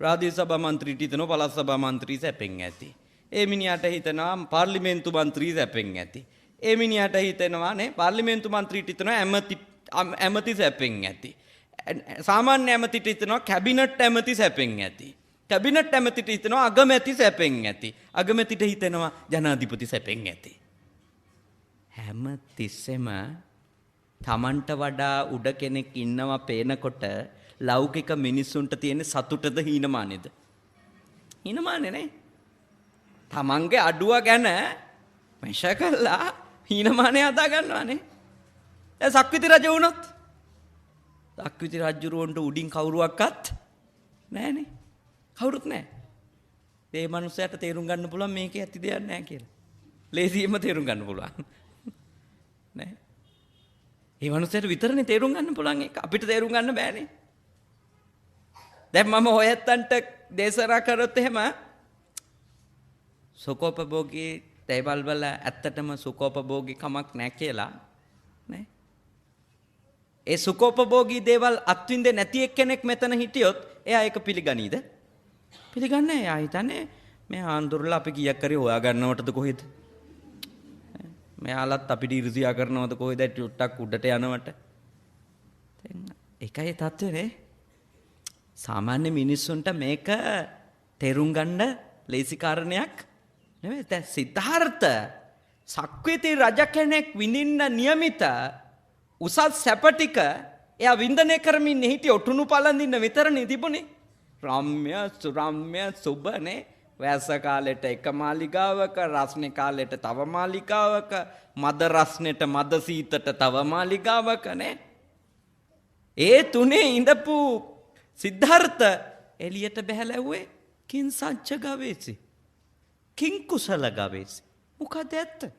ප්‍රාදේශ සභා මන්ත්‍රීට හිතන පළාත් සභා මන්ත්‍රී සැපෙන් ඇති. ඒ මිනිහට හිතනවා පාර්ලිමේන්තු මන්ත්‍රී සැපෙන් ඇති. ඒ මිනිහට හිතෙනවා නේ පාර්ලිමේන්තු මන්ත්‍රීට හිතනවා ඇමති සැපෙන් ඇති. සාමාන්‍ය ඇමතිට හිතනවා කැබිනට් ඇමති සැපෙන් ඇති. කැබිනට් ඇමතිට හිතනවා අගමැති සැපෙන් ඇති. අගමැතිට හිතනවා ජනාධිපති සැපෙන් ඇති. හැම තිස්සෙම තමන්ට වඩා උඩ කෙනෙක් ඉන්නවා පේනකොට ලෞකික මිනිස්සුන්ට තියෙන සතුටද හීනමානෙද? හීනමානේ නේ. තමන්ගේ අඩුව ගැන මෙෂ කළා හීනමානේ හදා ගන්නවානේ. දැන් සක්විති රජ වුණොත් සක්විති රජුරවන්ට උඩින් කවුරුවක්වත් නැහනේ. කවුරුත් නැහැ. ඒ මනුස්සයාට තේරුම් ගන්න පුළුවන් මේකේ ඇති දෙයක් නැහැ කියලා. ලේසියෙන්ම තේරුම් ගන්න පුළුවන්. නේ? ඒ මනුස්සයාට විතරනේ තේරුම් ගන්න පුළුවන් ඒක. අපිට තේරුම් ගන්න බෑනේ. දැන් මම හොයත්තන්ට දේශනා කරොත් එහෙම සුඛෝපභෝගී දේවල් වල ඇත්තටම සුඛෝපභෝගී කමක් නැහැ කියලා නේ. ඒ සුඛෝපභෝගී දේවල් අත්විඳින්නේ නැති එක්කෙනෙක් මෙතන හිටියොත් එයා ඒක පිළිගනීද? පිළිගන්නේ නැහැ. එයා හිතන්නේ මේ ආන්දරලා අපි කීයක් කරේ හොයා ගන්නවටද කොහෙද? මෙයාලත් අපිට ඉරිසියා කරනවද කොහෙද ටුට්ටක් උඩට යනවට? ඒකයි තත්ත්වනේ. සාමාන්‍ය මිනිස්සුන්ට මේක තේරුම් ගන්න ලේසි කාරණයක් නෙවෙයි. දැන් සිද්ධාර්ථ සක්විති රජ කෙනෙක් විඳින්න නියමිත උසස් සැප ටික එයා වින්දනය කරමින් හිටිය ඔටුනු පළඳින්න විතරනේ තිබුණේ. රම්‍ය සුරම්‍ය සුබනේ. වැස්ස කාලෙට එක මාලිගාවක, රස්නේ කාලෙට තව මාලිගාවක, මද රස්නෙට මද සීතට තව මාලිගාවක නේ. ඒ තුනේ ඉඳපු සිද්ධාර්ථ එළියට බහැලැව්වේ කිං සච්ච ගවේසි. කිං කුසල ගවේසි. මොකද ඇත්ත?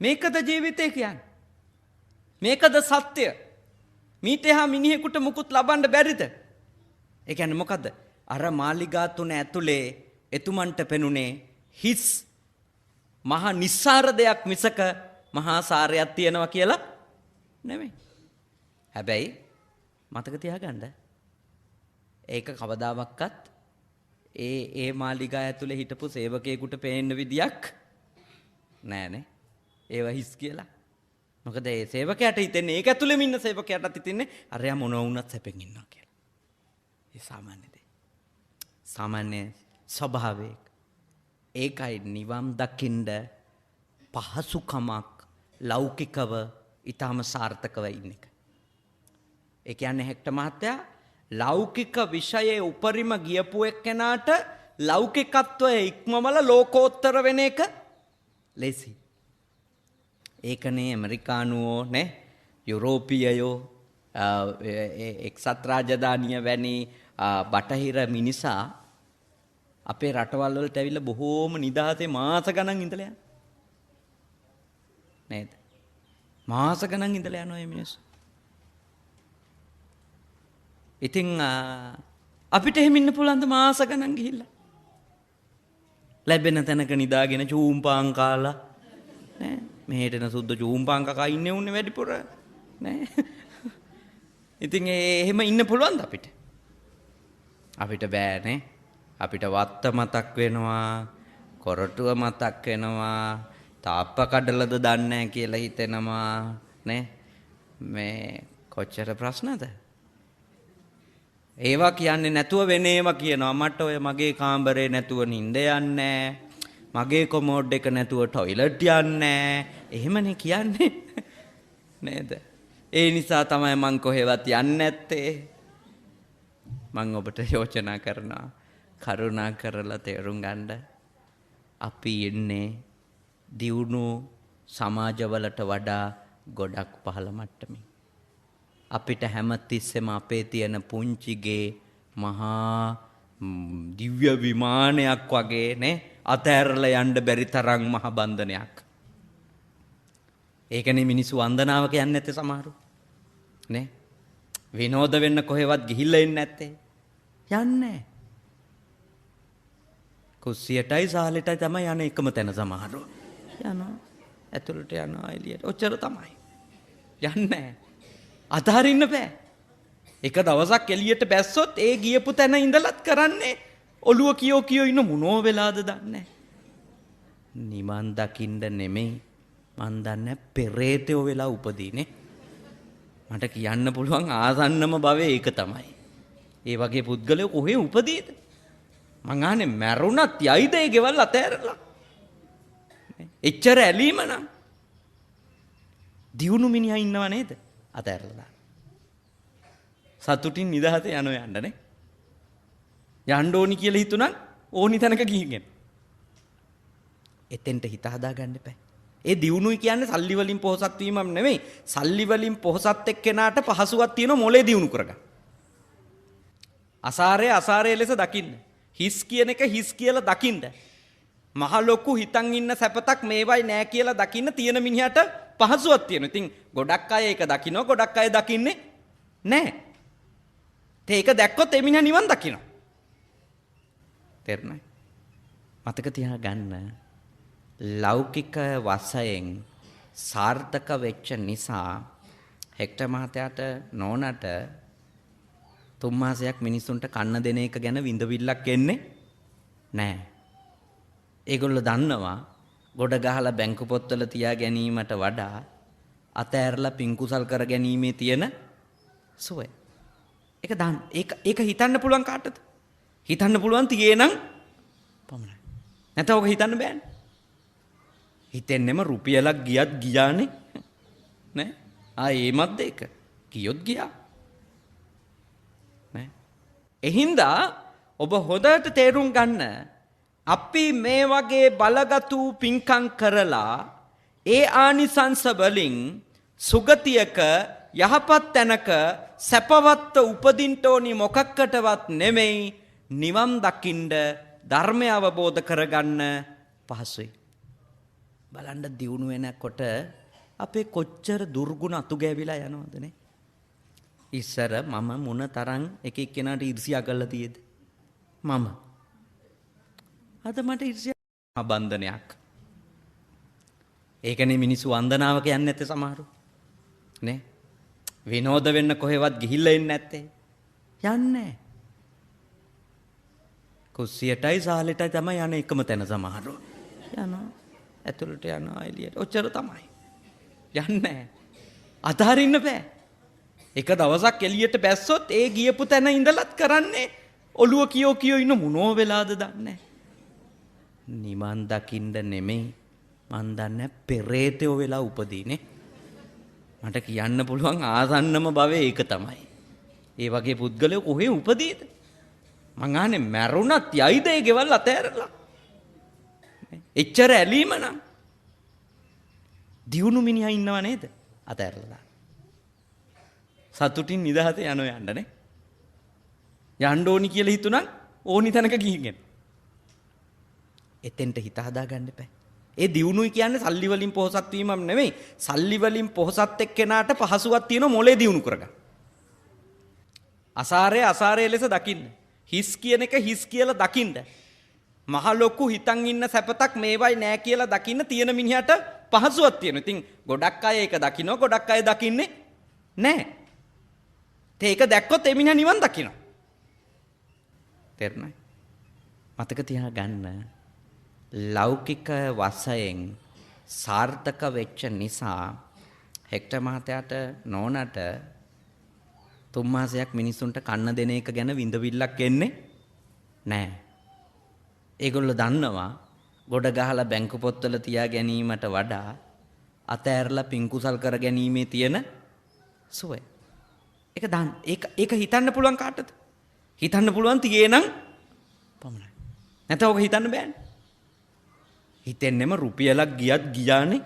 මේකද ජීවිතේ කියන්නේ? මේකද සත්‍ය? මීට එහා මිනිහෙකුට මුකුත් ලබන්න බැරිද? ඒ කියන්නේ මොකද්ද? අර මාලිගා තුන ඇතුලේ එතුමන්ට පෙනුනේ හිස් මහා නිස්සාර දෙයක් මිසක මහා සාරයක් තියනවා කියලා නෙමෙයි. හැබැයි මතක තියාගන්න ඒක කවදාවත් ඒ මාලිගා ඇතුලේ හිටපු සේවකයෙකුට පේන්න විදියක් නෑනේ. ඒව හිස් කියලා. මොකද ඒ සේවකයාට හිතෙන්නේ ඒක ඇතුලේම ඉන්න සේවකයාටත් හිතෙන්නේ අරයා මොනවා වුණත් සැපෙන් ඉන්නවා කියලා. ඒ සාමාන්‍ය දේ. සාමාන්‍ය ස්වභාවයක. ඒකයි නිවන් දකින්න පහසුකමක් ලෞකිකව ඊටම සාර්ථකව ඉන්න එක. ඒ කියන්නේ හෙක්ටර් මහත්තයා ලෞකික විෂයේ උපරිම ගියපු එක්කෙනාට ලෞකිකත්වය ඉක්මවල ලෝකෝත්තර වෙන එක ලේසි. ඒකනේ ඇමරිකානුවෝ නේ යුරෝපීයයෝ එක්සත් රාජධානිය වැනි බටහිර මිනිසා අපේ රටවල් වලට ඇවිල්ලා බොහෝම නිදහසේ මාස ගණන් ඉඳලා යනවා. නේද? මාස ගණන් ඉඳලා යනවා මේ මිනිස්සු. ඉතින් අපිට එහෙම ඉන්න පුළුවන් ද මාස ගණන් ගිහිල්ලා? ලැබෙන තැනක නිදාගෙන චූම්පාන් කාලා නේ මෙහෙටන සුද්ධ චූම්පාන් කකා ඉන්නේ උන්නේ වැඩිපුර නේ. ඉතින් එහෙම ඉන්න පුළුවන්ද අපිට? අපිට බෑනේ. අපිට වත්ත මතක් වෙනවා, කොරටුව මතක් වෙනවා, තාප්ප කඩලද දන්නේ නැහැ කියලා හිතෙනවා නේ. මේ කොච්චර ප්‍රශ්නද? ඒවා කියන්නේ නැතුව වෙන ඒවා කියනවා. මට ඔය මගේ කාමරේ නැතුව නිින්ද යන්නේ, මගේ කොමෝඩ් එක නැතුව টয়ලට් යන්නේ. එහෙමනේ කියන්නේ නේද? ඒ නිසා තමයි මං කොහෙවත් යන්නේ නැත්තේ. මං ඔබට යෝජනා කරනවා කරුණා කරලා තේරුම් ගන්න. අපි ඉන්නේ දියුණු සමාජවලට වඩා ගොඩක් පහළ මට්ටමින්. අපිට හැමතිස්සෙම අපේ තියෙන පුංචිගේ මහා දිව්‍ය විමානයක් වගේ නේ අතෑරලා යන්න බැරි තරම් මහ බන්ධනයක්. ඒකනේ මිනිස්සු වන්දනාව කියන්නේ නැත්තේ සමහරු. නේ? විනෝද වෙන්න කොහෙවත් ගිහිල්ලා ඉන්නේ නැත්තේ. යන්නේ. කුස්සියටයි සාලෙටයි තමයි යන්නේ එකම තැන සමහරු. යනවා. ඇතුළට යනවා එළියට. ඔච්චර තමයි. යන්නේ. අතහරින්න බෑ. එක දවසක් එළියට බැස්සොත් ඒ ගියපු තැන ඉඳලත් කරන්නේ ඔළුව කියෝ ඉන්න මොනෝ වෙලාද දන්නේ. නිවන් දකින්න නෙමෙයි මන් දන්නේ පෙරේතයෝ වෙලා උපදීනේ. මට කියන්න පුළුවන් ආසන්නම භවයේ ඒක තමයි. ඒ වගේ පුද්ගලයෝ කොහේ උපදීද? මං අහන්නේ මැරුණත් යයිද ඒ ගෙවල් අතෑරලා? එච්චර ඇලීම නම් දියුණු මිනිහා ඉන්නව නේද? අතෑරලා සතුටින් නිදහසේ යනවා යන්නනේ. යන්න ඕනි කියලා හිතුණා ඕනි තැනක ගිහින්. එතෙන්ට හිත හදාගන්න එපා. ඒ දියුණුයි කියන්නේ සල්ලි වලින් පොහසත් වීමක් නෙමෙයි. සල්ලි වලින් පොහසත් එක්කෙනාට පහසුවක් තියෙන මොලේ දියුණු කරගන්න. අසාරය ලෙස දකින්න. හිස් කියන එක හිස් කියලා දකින්න. මහ ලොකු හිතන් ඉන්න සැපතක් මේවයි නෑ කියලා දකින්න තියෙන මිනිහට පහසුවක් තියෙනවා. ඉතින් ගොඩක් අය ඒක දකිනවා, ගොඩක් අය දකින්නේ නෑ. ඒක දැක්කොත් ඒ මිනිහා නිවන් දකිනවා. තේරුණා? මතක තියාගන්න. ලෞකික වශයෙන් සාර්ථක වෙච්ච නිසා හෙක්ටර් මහත්තයාට නෝනට 3 මාසයක් මිනිසුන්ට කන්න දෙන එක ගැන විඳවිල්ලක් එන්නේ නැහැ. ඒගොල්ලෝ දන්නවා ගොඩ ගහලා බැංකු පොත්වල තියා ගැනීමට වඩා අතෑරලා පින්කුසල් කර ගැනීමේ තියෙන සුවය. ඒක හිතන්න පුළුවන් කාටද? හිතන්න පුළුවන් තියේනම් පමණයි. නැත්නම් ඔක හිතන්න බෑනේ. හිතෙන්නෙම රුපියලක් ගියත් ගියානේ නේ. ඒමත් ඒක ගියොත් ගියා නේ. එහින්දා ඔබ හොඳට තේරුම් ගන්න අපි මේ වගේ බලගතු පින්කම් කරලා ඒ ආනිසංස වලින් සුගතියක යහපත් තැනක සැපවත්ව උපදින්න ඕනි මොකක්කටවත් නෙමෙයි නිවන් දකින්න ධර්මය අවබෝධ කරගන්න පහසුයි. බලන්න දියුණු වෙනකොට අපේ කොච්චර දුර්ගුණ අතු ගෑවිලා යනවද නේ. ඉස්සර මම මොන තරම් එක එක්කෙනාට ඊර්ෂ්‍යා කරලා තියෙද? මම අද මට ඊර්ෂ්‍යා බන්ධනයක්. ඒකනේ මිනිස්සු වන්දනාව කියන්නේ නැත්තේ සමහරු නේ. විනෝද වෙන්න කොහෙවත් ගිහිල්ලා ඉන්නේ නැත්තේ. යන්නේ. කුස්සියටයි සාලෙටයි තමයි යන්නේ එකම තැන සමහරව. යනවා. ඇතුළට යනවා එළියට. ඔච්චර තමයි. යන්නේ. අතහරින්න බෑ. එක දවසක් එළියට බැස්සොත් ඒ ගියපු තැන ඉඳලත් කරන්නේ ඔළුව කියෝ ඉන්න මොනෝ වෙලාද දන්නේ. නිවන් දකින්න නෙමෙයි. මන් දන්නේ පෙරේතයෝ වෙලා උපදීනේ. මට කියන්න පුළුවන් ආසන්නම භවයේ ඒක තමයි. ඒ වගේ පුද්ගලයෝ කොහේ උපදීද? මං අහන්නේ මැරුණත් යයිද ඒ ගෙවල් අතෑරලා? එච්චර ඇලීම නම් දියුණු මිනිහා ඉන්නව නේද? අතෑරලා. සතුටින් නිදහස යනවා යන්නනේ. යන්න ඕනි කියලා හිතුණා ඕනි තැනක ගිහින්. එතෙන්ට හිත හදාගන්න එපා. ඒ දියුණුයි කියන්නේ සල්ලි වලින් පොහසත් වීමක් නෙමෙයි. සල්ලි වලින් පොහසත් එක්කෙනාට පහසුවක් තියෙන මොලේ දියුණු කරගන්න. අසාරය ලෙස දකින්න. හිස් කියන එක හිස් කියලා දකින්න. මහ ලොකු හිතන් ඉන්න සැපතක් මේවයි නෑ කියලා දකින්න තියෙන මිනිහට පහසුවක් තියෙනවා. ඉතින් ගොඩක් අය ඒක දකිනවා, ගොඩක් අය දකින්නේ නෑ. ඒක දැක්කොත් ඒ මිනිහා නිවන් දකිනවා. තේරුණායි? මතක තියාගන්න. ලෞකික වශයෙන් සාර්ථක වෙච්ච නිසා හෙක්ටර් මහත්තයාට නෝනට 3 මාසයක් මිනිසුන්ට කන්න දෙන එක ගැන විඳවිල්ලක් එන්නේ නැහැ. ඒගොල්ලෝ දන්නවා ගොඩ ගහලා බැංකු පොත්වල තියා ගැනීමට වඩා අතෑරලා පින්කුසල් කර ගැනීමේ තියෙන සුවය. ඒක හිතන්න පුළුවන් කාටද? හිතන්න පුළුවන් තියේ නම් පමණයි. නැත්නම් ඔක හිතන්න බෑනේ. හිතෙන්නෙම රුපියලක් ගියත් ගියානේ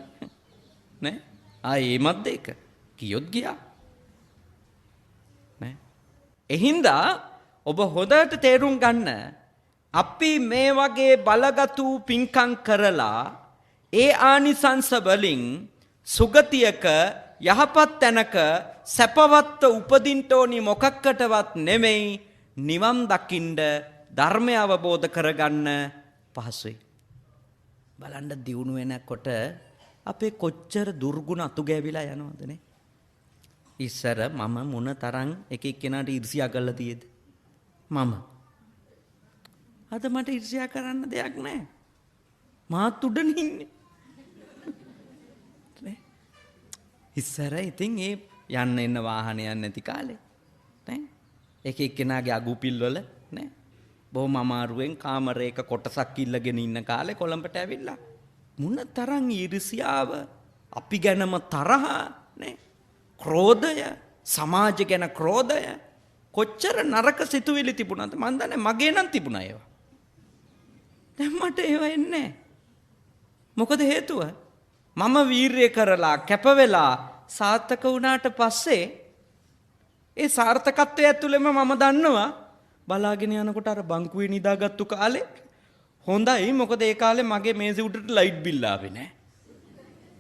නේ. ඒමත් ඒක ගියොත් ගියා නේ. එහින්දා ඔබ හොඳට තේරුම් ගන්න අපි මේ වගේ බලගතු පින්කම් කරලා ඒ ආනිසංස වලින් සුගතියක යහපත් තැනක සැපවත්ව උපදින්න ඕනි මොකක්කටවත් නෙමෙයි නිවන් දකින්න ධර්මය අවබෝධ කරගන්න පහසුයි. බලන්න දියුණු වෙනකොට අපේ කොච්චර දුර්ගුණ අතු ගෑවිලා යනවද නේ? ඉස්සර මම මොන තරම් එක එක්කෙනාට ඊර්ෂ්‍යා කරලා තියෙද? මම. අද මට ඊර්ෂ්‍යා කරන්න දෙයක් නැහැ. මාත් උඩන ඉන්නේ. නේ? ඉස්සර ඉතින් ඒ යන්න එන්න වාහන යන්නේ නැති කාලේ. නේ? එක එක්කෙනාගේ අගුපිල් වල නේ? බොහොම අමාරුවෙන් කාමරයක කොටසක් ඉල්ලගෙන ඉන්න කාලේ කොළඹට ඇවිල්ලා මුණ තරම් ඊර්ෂ්‍යාව අපි ගැනම තරහ නේ ක්‍රෝධය සමාජ ගැන ක්‍රෝධය කොච්චර නරක සිතුවිලි තිබුණාද මන් දන්නේ මගේ නම් තිබුණා ඒවා. දැන් මට ඒව එන්නේ මොකද හේතුව? මම වීරිය කරලා කැප වෙලා සාර්ථක වුණාට පස්සේ ඒ සාර්ථකත්වය ඇතුළෙම මම දන්නවා බලාගෙන යනකොට අර බංකුවේ නිදාගත්තු කාලේ හොඳයි. මොකද ඒ කාලේ මගේ මේසෙ උඩට ලයිට් බිල් ආවේ නැහැ.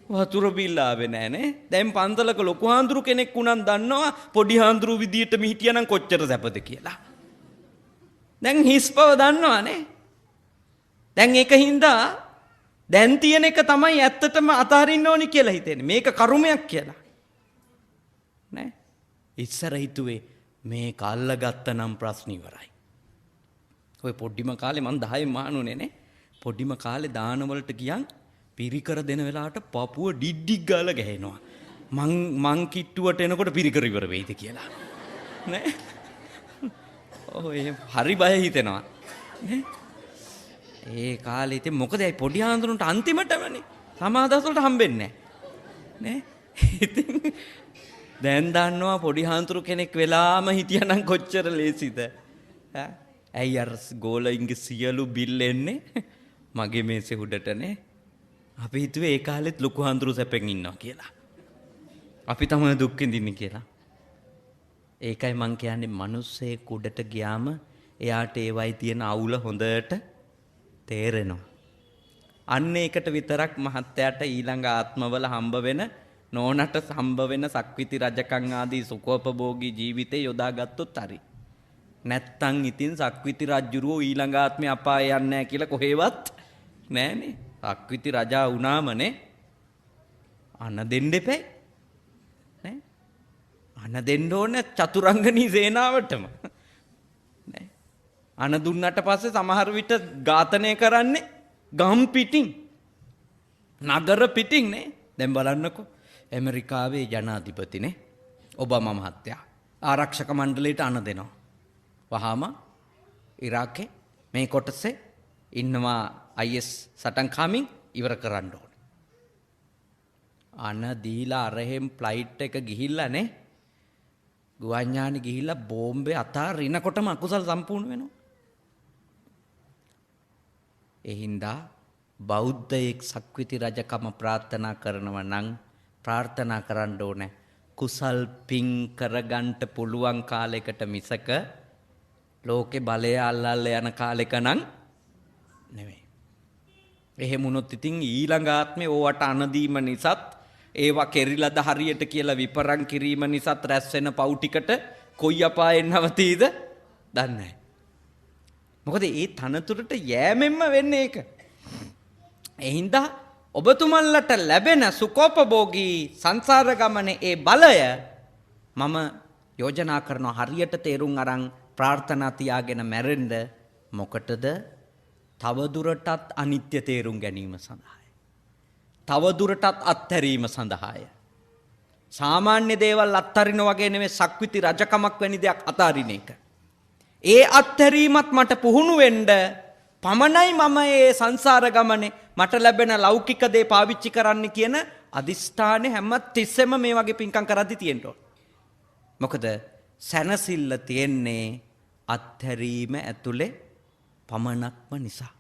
වතුර බිල් ආවේ නැහැ නේ. දැන් පන්සලක ලොකු හාඳුරු කෙනෙක් වුණන් දන්නවා පොඩි හාඳුරු විදියට මිහිටියනම් කොච්චර සැපද කියලා. දැන් හිස්පව දන්නවනේ. දැන් ඒකින්ද දැන් තියෙන එක තමයි ඇත්තටම අතහරින්න ඕනි කියලා හිතෙන්නේ. මේක කර්මයක් කියලා. නේ? ඉස්සර හිතුවේ මේ කල්ල ගත්තනම් ප්‍රශ්න ඉවරයි. ඔය පොඩ්ඩිම කාලේ මං 10 මහණුනේ නේ. පොඩ්ඩිම කාලේ දාන වලට ගියන් පිරිකර දෙන වෙලාවට පපුව ඩිඩ්ඩික් ගාලා ගහනවා. මං කිට්ටුවට එනකොට පිරිකර ඉවර වෙයිද කියලා. නේ? ඔය හරි බය හිතෙනවා. නේ? ඒ කාලේ ඉතින් මොකද ඒ පොඩි ආන්දරුන්ට අන්තිමටමනේ සමාදහස් වලට හම්බෙන්නේ නැහැ. නේ? ඉතින් දැන් දන්නවා පොඩි හාන්තුරු කෙනෙක් වෙලාම හිටියනම් කොච්චර ලේසිද? ඇයි අර ගෝලයින්ගේ සියලු බිල් එන්නේ මගේ මේසෙ උඩටනේ. අපි හිතුවේ ඒ කාලෙත් ලොකු හාන්තුරු සැපෙන් ඉන්නවා කියලා. අපි තමයි දුක් විඳින්නේ කියලා. ඒකයි මං කියන්නේ මිනිස්සේ කුඩට ගියාම එයාට ඒවයි තියෙන අවුල හොඳට තේරෙනවා. අන්න ඒකට විතරක් මහත්තයාට ඊළඟ ආත්මවල හම්බ වෙන නෝනට හම්බ වෙන සක්විති රජකම් ආදී සුඛෝපභෝගී ජීවිතේ යොදාගත්තොත් හරි. නැත්තම් ඉතින් සක්විති රජුරෝ ඊළඟ ආත්මේ අපාය යන්නේ නැහැ කියලා කොහෙවත් නෑනේ. සක්විති රජා වුණාමනේ අන දෙන්න එපේ. නේ? අන දෙන්න ඕනේ චතුරංගනී සේනාවටම. නේ. අන දුන්නට පස්සේ සමහර විට ඝාතනය කරන්නේ ගම් පිටින්. නගර පිටින් නේ. දැන් බලන්නකෝ ඇමරිකාවේ ජනාධිපතිනේ ඔබාමා මහත්තයා ආරක්ෂක මණ්ඩලයට අන දෙනවා. වහාම ඉරාකේ මේ කොටසේ ඉන්නවා IS සටන්කාමින් ඉවර කරන්න ඕනේ. අන දීලා අරහෙම් ෆ්ලයිට් එක ගිහිල්ලා නේ ගුවන් යානෙ ගිහිල්ලා බෝම්බේ අතාරිනකොටම අකුසල් සම්පූර්ණ වෙනවා. ඒ හින්දා බෞද්ධයෙක් සක්විති රජකම ප්‍රාර්ථනා කරනවා නම් ප්‍රාර්ථනා කරන්න ඕනේ කුසල් පින් කරගන්න පුළුවන් කාලයකට මිසක ලෝකේ බලය අල්ලල්ල යන කාලෙක නම් නෙවෙයි. එහෙම වුණොත් ඉතින් ඊළඟ ආත්මේ ඕවට අනදීම නිසාත් ඒවා කෙරිලාද හරියට කියලා විපරම් කිරීම නිසාත් රැස් වෙන පව් ටිකට කොයි අපායෙන් නවතීද දන්නේ නැහැ. මොකද ඒ තනතුරට යෑමෙන්ම වෙන්නේ ඒක. ඒ හින්දා ඔබතුමන්ලට ලැබෙන සුඛෝපභෝගී සංසාර ගමනේ ඒ බලය මම යෝජනා කරනවා හරියට තේරුම් අරන් ප්‍රාර්ථනා තියාගෙන මැරෙන්න. මොකටද? තවදුරටත් අනිත්‍ය තේරුම් ගැනීම සඳහායි. තවදුරටත් අත්හැරීම සඳහාය. සාමාන්‍ය දේවල් අත්හරින වගේ නෙමෙයි සක්විති රජකමක් වැනි දෙයක් අතාරින එක. ඒ අත්හැරීමත් මට පුහුණු වෙන්න පමණයි මම මේ සංසාර ගමනේ මට ලැබෙන ලෞකික දේ පාවිච්චි කරන්න කියන අදිස්ථානේ හැම තිස්සෙම මේ වගේ පින්කම් කරද්දි තියෙන්න ඕන. මොකද සැනසෙල්ල තියෙන්නේ අත්හැරීම ඇතුලේ පමණක්ම නිසා.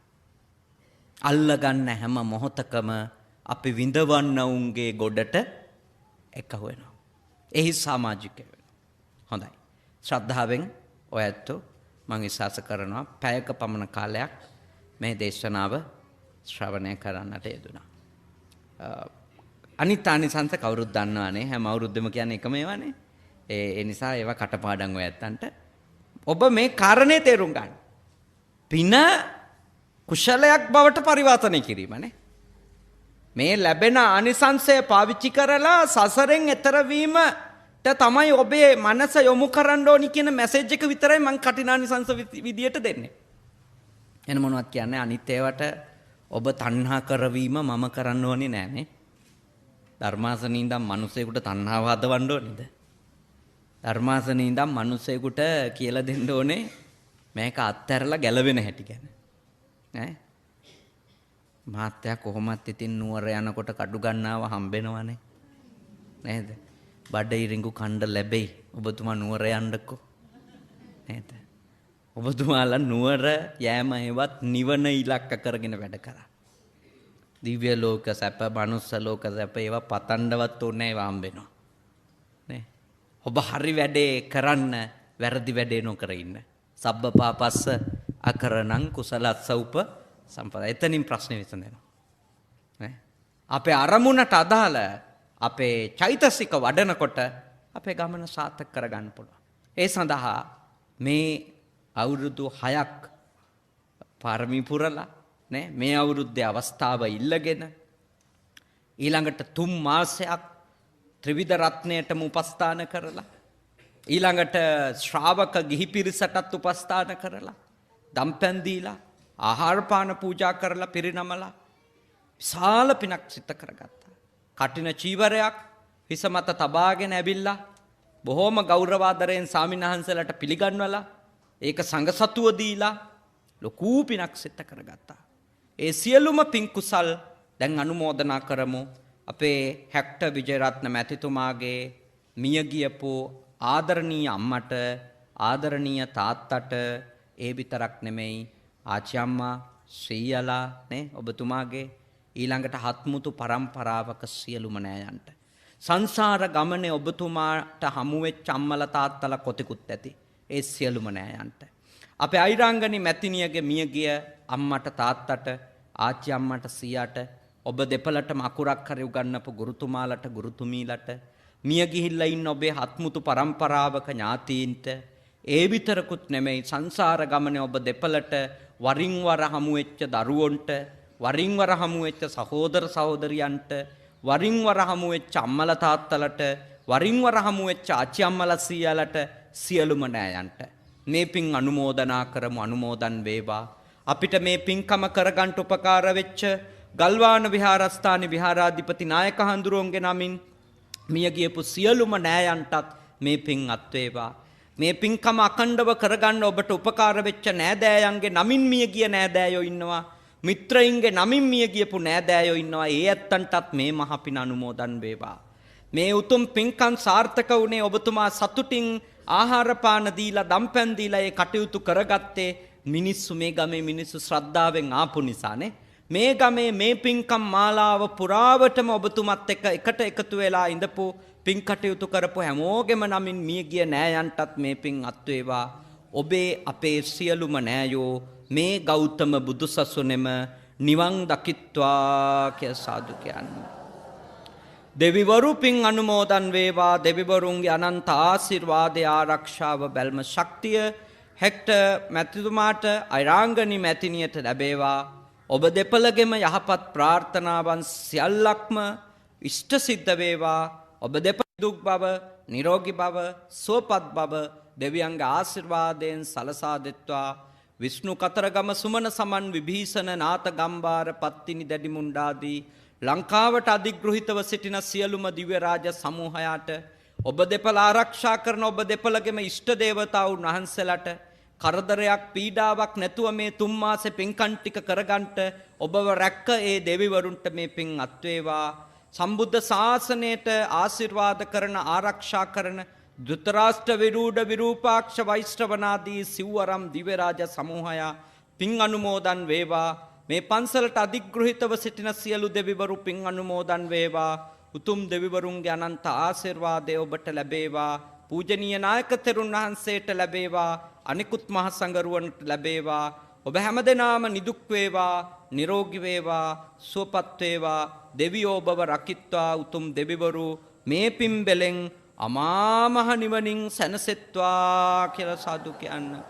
අල්ලගන්න හැම මොහොතකම අපි විඳවන්න උන්ගේ ගොඩට එකහුව වෙනවා. එහි සමාජිකයෝ වෙනවා. හොඳයි. ශ්‍රද්ධාවෙන් ඔය ඇත්තෝ මම විශ්වාස කරනවා පැයක පමණ කාලයක් මේ දේශනාව ශ්‍රවණය කරන්නට යෙදුණා. අනිත් ආනිසංස කවුරුත් දන්නවනේ හැම අවුරුද්දම කියන්නේ එකම ඒවානේ. ඒ නිසා ඒවා කටපාඩම් ඔය ඇත්තන්ට ඔබ මේ කාරණේ තේරුම් ගන්න. පින කුශලයක් බවට පරිවර්තනය කිරීමනේ. මේ ලැබෙන ආනිසංසය පාවිච්චි කරලා සසරෙන් එතර වීමට තමයි ඔබේ මනස යොමු කරන්න ඕනි කියන මැසේජ් එක විතරයි මම කටිනානිසංස විදියට දෙන්නේ. එන මොනවත් කියන්නේ අනිත් ඒවට ඔබ තණ්හා කරවීම මම කරන්න ඕනේ නෑනේ. ධර්මාසනේ ඉඳන් මිනිසෙකුට තණ්හාව හදවන්න ඕනේද? ධර්මාසනේ ඉඳන් මිනිසෙකුට කියලා දෙන්න ඕනේ මේක අත්හැරලා ගැලවෙන හැටි ගැන. ඈ මහත්තයා කොහොමත් ඉතින් නුවර යනකොට කඩු ගන්නාව හම්බෙනවනේ නේද? බඩ ඉරිඟු කණ්ඩ ලැබෙයි. ඔබතුමා නුවර යන්නකෝ නේද? ඔබතුමාලා නුවර යෑම හේවත් නිවන ඉලක්ක කරගෙන වැඩ කරා. දිව්‍ය ලෝක සැප, මනුස්ස ලෝක සැප ඒවා පතණ්ඩවත් ඕනේ ඒවා හම්බෙනවා. නේ? ඔබ හරි වැඩේ කරන්න, වැරදි වැඩේ නොකර ඉන්න. සබ්බ පාපස්ස අකරණං කුසලස්ස උප සම්පදා. එතනින් ප්‍රශ්නේ විසඳෙනවා. නේ? අපේ අරමුණට අදාළ අපේ චෛතසික වඩනකොට අපේ ගමන සාර්ථක කරගන්න පුළුවන්. ඒ සඳහා මේ අවුරුදු 6ක් පාරමී පුරලා නේ මේ අවුරුද්දේ අවස්ථාව ඉල්ලගෙන ඊළඟට 3 මාසයක් ත්‍රිවිධ රත්නයටම උපස්ථාන කරලා ඊළඟට ශ්‍රාවක ගිහි පිරිසටත් උපස්ථාන කරලා දම්පැන් දීලා ආහාර පාන පූජා කරලා පිරිනමලා විශාල පිනක් සිද්ධ කරගත්තා. කටින චීවරයක් හිස මත තබාගෙන ඇවිල්ලා බොහොම ගෞරවාදරයෙන් ස්වාමින්වහන්සේලාට පිළිගන්වලා ඒක සංඝ සතුව දීලා ලොකු පිනක් සිද්ධ කරගත්තා. ඒ සියලුම පින් කුසල් දැන් අනුමෝදනා කරමු. අපේ හැක්ටර් විජේරත්න මැතිතුමාගේ මිය ගියපු ආදරණීය අම්මට ආදරණීය තාත්තට ඒ විතරක් නෙමෙයි ආච්චි අම්මා ශ්‍රීයලා නේ ඔබතුමාගේ ඊළඟට හත්මුතු පරම්පරාවක සියලුම නෑයන්ට සංසාර ගමනේ ඔබතුමාට හමු වෙච්ච අම්මලා තාත්තලා කොතෙකුත් ඇති ඒ සියලුම නෑයන්ට අපේ අයිරාංගනී මැතිණියගේ මිය ගිය අම්මට තාත්තට ආච්චි අම්මට සීයාට ඔබ දෙපළටම අකුරක් හරි උගන්වපු ගුරුතුමාලට ගුරුතුමීලට මිය ගිහිල්ලා ඉන්න ඔබේ හත්මුතු පරම්පරාවක ඥාතීන්ට ඒ විතරකුත් නෙමෙයි සංසාර ගමනේ ඔබ දෙපළට වරින් වර හමු වෙච්ච දරුවොන්ට වරින් වර හමු වෙච්ච සහෝදර සහෝදරියන්ට වරින් වර හමු වෙච්ච අම්මලා තාත්තලට වරින් වර හමු වෙච්ච ආච්චි අම්මලා සීයාලට සියලුම නෑයන්ට මේ පින් අනුමෝදනා කරමු. අනුමෝදන් වේවා. අපිට මේ පින්කම කරගන්න උපකාර වෙච්ච ගල්වාන විහාරස්ථානයේ විහාරාධිපති නායක හඳුරුවන්ගේ නමින් මිය ගියපු සියලුම නෑයන්ටත් මේ පින් අත් වේවා. මේ පින්කම අඛණ්ඩව කරගන්න ඔබට උපකාර වෙච්ච නෑදෑයන්ගේ නමින් මිය ගිය නෑදෑයෝ ඉන්නවා. මිත්‍රයින්ගේ නමින් මිය ගියපු නෑදෑයෝ ඉන්නවා. ඒ ඇත්තන්ටත් මේ මහ පින් අනුමෝදන් වේවා. මේ උතුම් පින්කම් සාර්ථක වුණේ ඔබතුමා සතුටින් ආහාර පාන දීලා දම්පැන් දීලා ඒ කටයුතු කරගත්තේ මිනිස්සු මේ ගමේ මිනිස්සු ශ්‍රද්ධාවෙන් ආපු නිසානේ. මේ ගමේ මේ පින්කම් මාලාව පුරාවටම ඔබතුමත් එකට එකතු වෙලා ඉඳපු පින් කටයුතු කරපු හැමෝගෙම නමින් මිය ගිය නෑයන්ටත් මේ පින් අත් වේවා. ඔබේ අපේ සියලුම නෑයෝ මේ ගෞතම බුදුසසුනේම නිවන් දකිත්වා කියලා සාදු කියන්නේ. දෙවිවරු පින් අනුමෝදන් වේවා. දෙවිවරුන්ගේ අනන්ත ආශිර්වාදය ආරක්ෂාව බැල්ම ශක්තිය හෙක්ටර් මැතිතුමාට අයිරාංගනි මැතිනියට ලැබේවා. ඔබ දෙපළගෙම යහපත් ප්‍රාර්ථනාවන් සියල්ලක්ම ඉෂ්ට සිද්ධ වේවා. ඔබ දෙපළ දුක් බව, නිරෝගී බව, සුවපත් බව දෙවියන්ගේ ආශිර්වාදයෙන් සලසා දෙත්වා. විෂ්ණු කතරගම සුමන සමන් විභීෂණ නාත ගම්බාර පත්තිනි දැඩිමුණ්ඩාදී ලංකාවට අධිග්‍රහිතව සිටින සියලුම දිව්‍ය රාජ සමූහයාට ඔබ දෙපළ ආරක්ෂා කරන ඔබ දෙපළගෙම ඉෂ්ට දේවතාවුන් වහන්සේලාට කරදරයක් පීඩාවක් නැතුව මේ තුන් මාසේ පින්කම් ටික කරගන්නට ඔබව රැක්ක ඒ දෙවිවරුන්ට මේ පින් අත් වේවා. සම්බුද්ධ ශාසනයට ආශිර්වාද කරන ආරක්ෂා කරන ධෘතරාෂ්ට්‍ර විරූඪ විරූපාක්ෂ වෛශ්‍රවනාදී සිව්වරම් දිව්‍ය රාජ සමූහයා පින් අනුමෝදන් වේවා. මේ පන්සලට අධිග්‍රහිතව සිටින සියලු දෙවිවරු පින් අනුමෝදන් වේවා. උතුම් දෙවිවරුන්ගේ අනන්ත ආශිර්වාදය ඔබට ලැබේවා. පූජනීය නායක තෙරුන් වහන්සේට ලැබේවා. අනිකුත් මහ සංඝරුවන්ට ලැබේවා. ඔබ හැමදෙනාම නිදුක් වේවා, නිරෝගී වේවා, සුවපත් වේවා. දෙවියෝ ඔබව රකිත්වා. උතුම් දෙවිවරු මේ පින් බෙලෙන් අමා මහ නිවනින් සැනසෙත්වා කියලා සාදු කියන්න.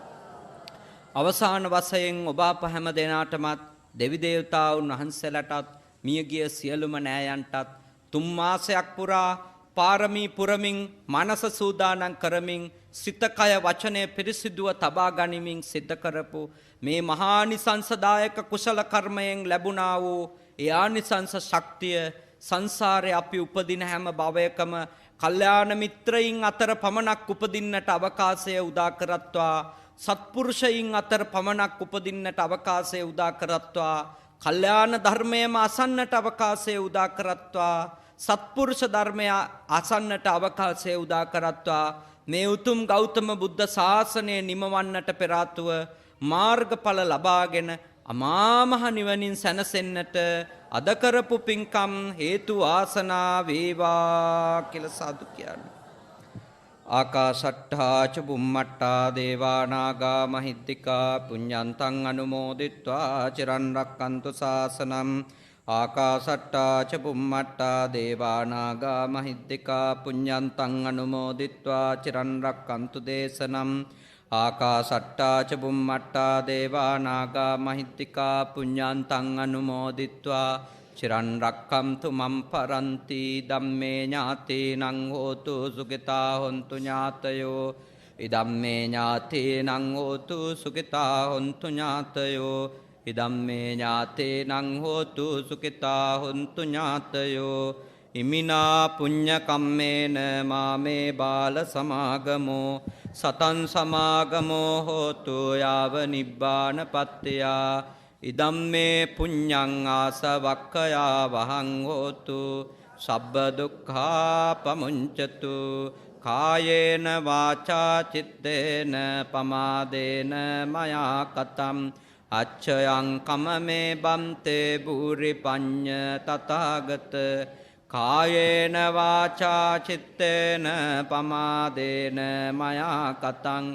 අවසාන වශයෙන් ඔබ අප හැම දෙනාටමත් දෙවි දේවතාවුන් වහන්සේලාටත් මියගිය සියලුම නෑයන්ටත් තුන් මාසයක් පුරා පාරමී පුරමින් මනස සූදානම් කරමින් සිත කය වචනය පිරිසිදුව තබා ගනිමින් සිද්ධ කරපු මේ මහානිසංසදායක කුසල කර්මයෙන් ලැබුණා වූ ඒ ආනිසංස ශක්තිය සංසාරේ අපි උපදින හැම භවයකම කල්යාණ මිත්‍රයින් අතර පමණක් උපදින්නට අවකාශය උදා කරත්වා. සත්පුරුෂයින් අතර පමණක් උපදින්නට අවකාශය උදා කරත්වා. කල්යාණ ධර්මයම අසන්නට අවකාශය උදා කරත්වා. සත්පුරුෂ ධර්මය අසන්නට අවකාශය උදා කරත්වා. මේ උතුම් ගෞතම බුද්ධ ශාසනය නිමවන්නට පෙර ආතුව මාර්ගඵල ලබාගෙන අමා මහ නිවනින් සැනසෙන්නට අද කරපු පින්කම් හේතු ආසනා වේවා කියලා සාදු කියන්නේ. ආකාශට්ඨා ච බුම්මට්ඨා දේවා නාග මහිද්దికා පුඤ්ඤන්තං අනුමෝදිත්වා චිරන් රක්칸තු ශාසනං. ආකාශට්ඨා ච බුම්මට්ඨා දේවා නාග මහිද්దికා පුඤ්ඤන්තං අනුමෝදිත්වා චිරන් රක්칸තු දේශනං. ආකාශට්ඨා ච බුම්මට්ඨා දේවා නාග මහිද්దికා පුඤ්ඤන්තං අනුමෝදිත්වා චිරන් රක්ඛන්තු මම් පරන්ති. ධම්මේ ඥාතේනං හෝතු සුඛිතා හොන්තු ඥාතයෝ. ඉදම්මේ ඥාතේනං හෝතු සුඛිතා හොන්තු ඥාතයෝ. ඉදම්මේ ඥාතේනං හෝතු සුඛිතා හොන්තු ඥාතයෝ. ඉමිනා පුඤ්ඤ කම්මේන මාමේ බාල සමාගමෝ සතං සමාගමෝ හෝතු යාව නිබ්බාන පත්තියා. ඉදම්මේ පුඤ්ඤං ආසවක්ඛයා වහං හෝතු සබ්බ දුක්ඛා පමුඤ්චතු. කායේන වාචා චිත්තේන පමාදේන මයා කතම් අච්ඡයං කමමේ බන්තේ භූරි පඤ්ඤ තථාගත. කායේන වාචා චිත්තේන පමාදේන මයා කතං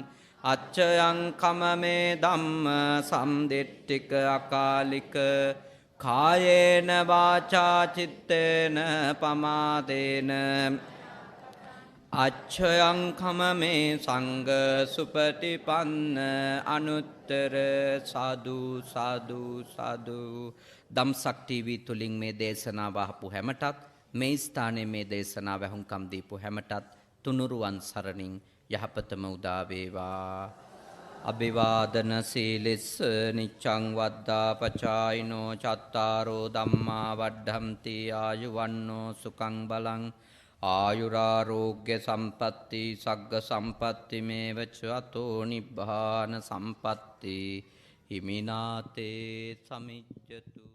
අච්ඡයං කමමේ ධම්ම සම්දිට්ඨික අකාලික. කායේන වාචා චිත්තේන පමාදේන අච්ඡයං කමමේ සංඝ සුපටිපන්න. අනුත්තර සාදු සාදු සාදු. දම්සක් ටීවී තුලින් මේ දේශනාව අහපු හැමටත් මේ ස්ථානයේ මේ දේශනාව වහුම්කම් දීපු හැමටත් තුනුරුවන් සරණින් යහපතම උදා වේවා. අභිවාදන සීලෙස්ස නිච්ඡං වද්දා පචායිනෝ චත්තාරෝ ධම්මා වඩ්ඩම්ති ආයුවන්නෝ සුඛං බලං ආයුරාෝග්‍ය සම්පatti සග්ග සම්පatti මේවච අතෝ නිබ්බාන සම්පatti හිමිනාතේ සමිජ්ජතු.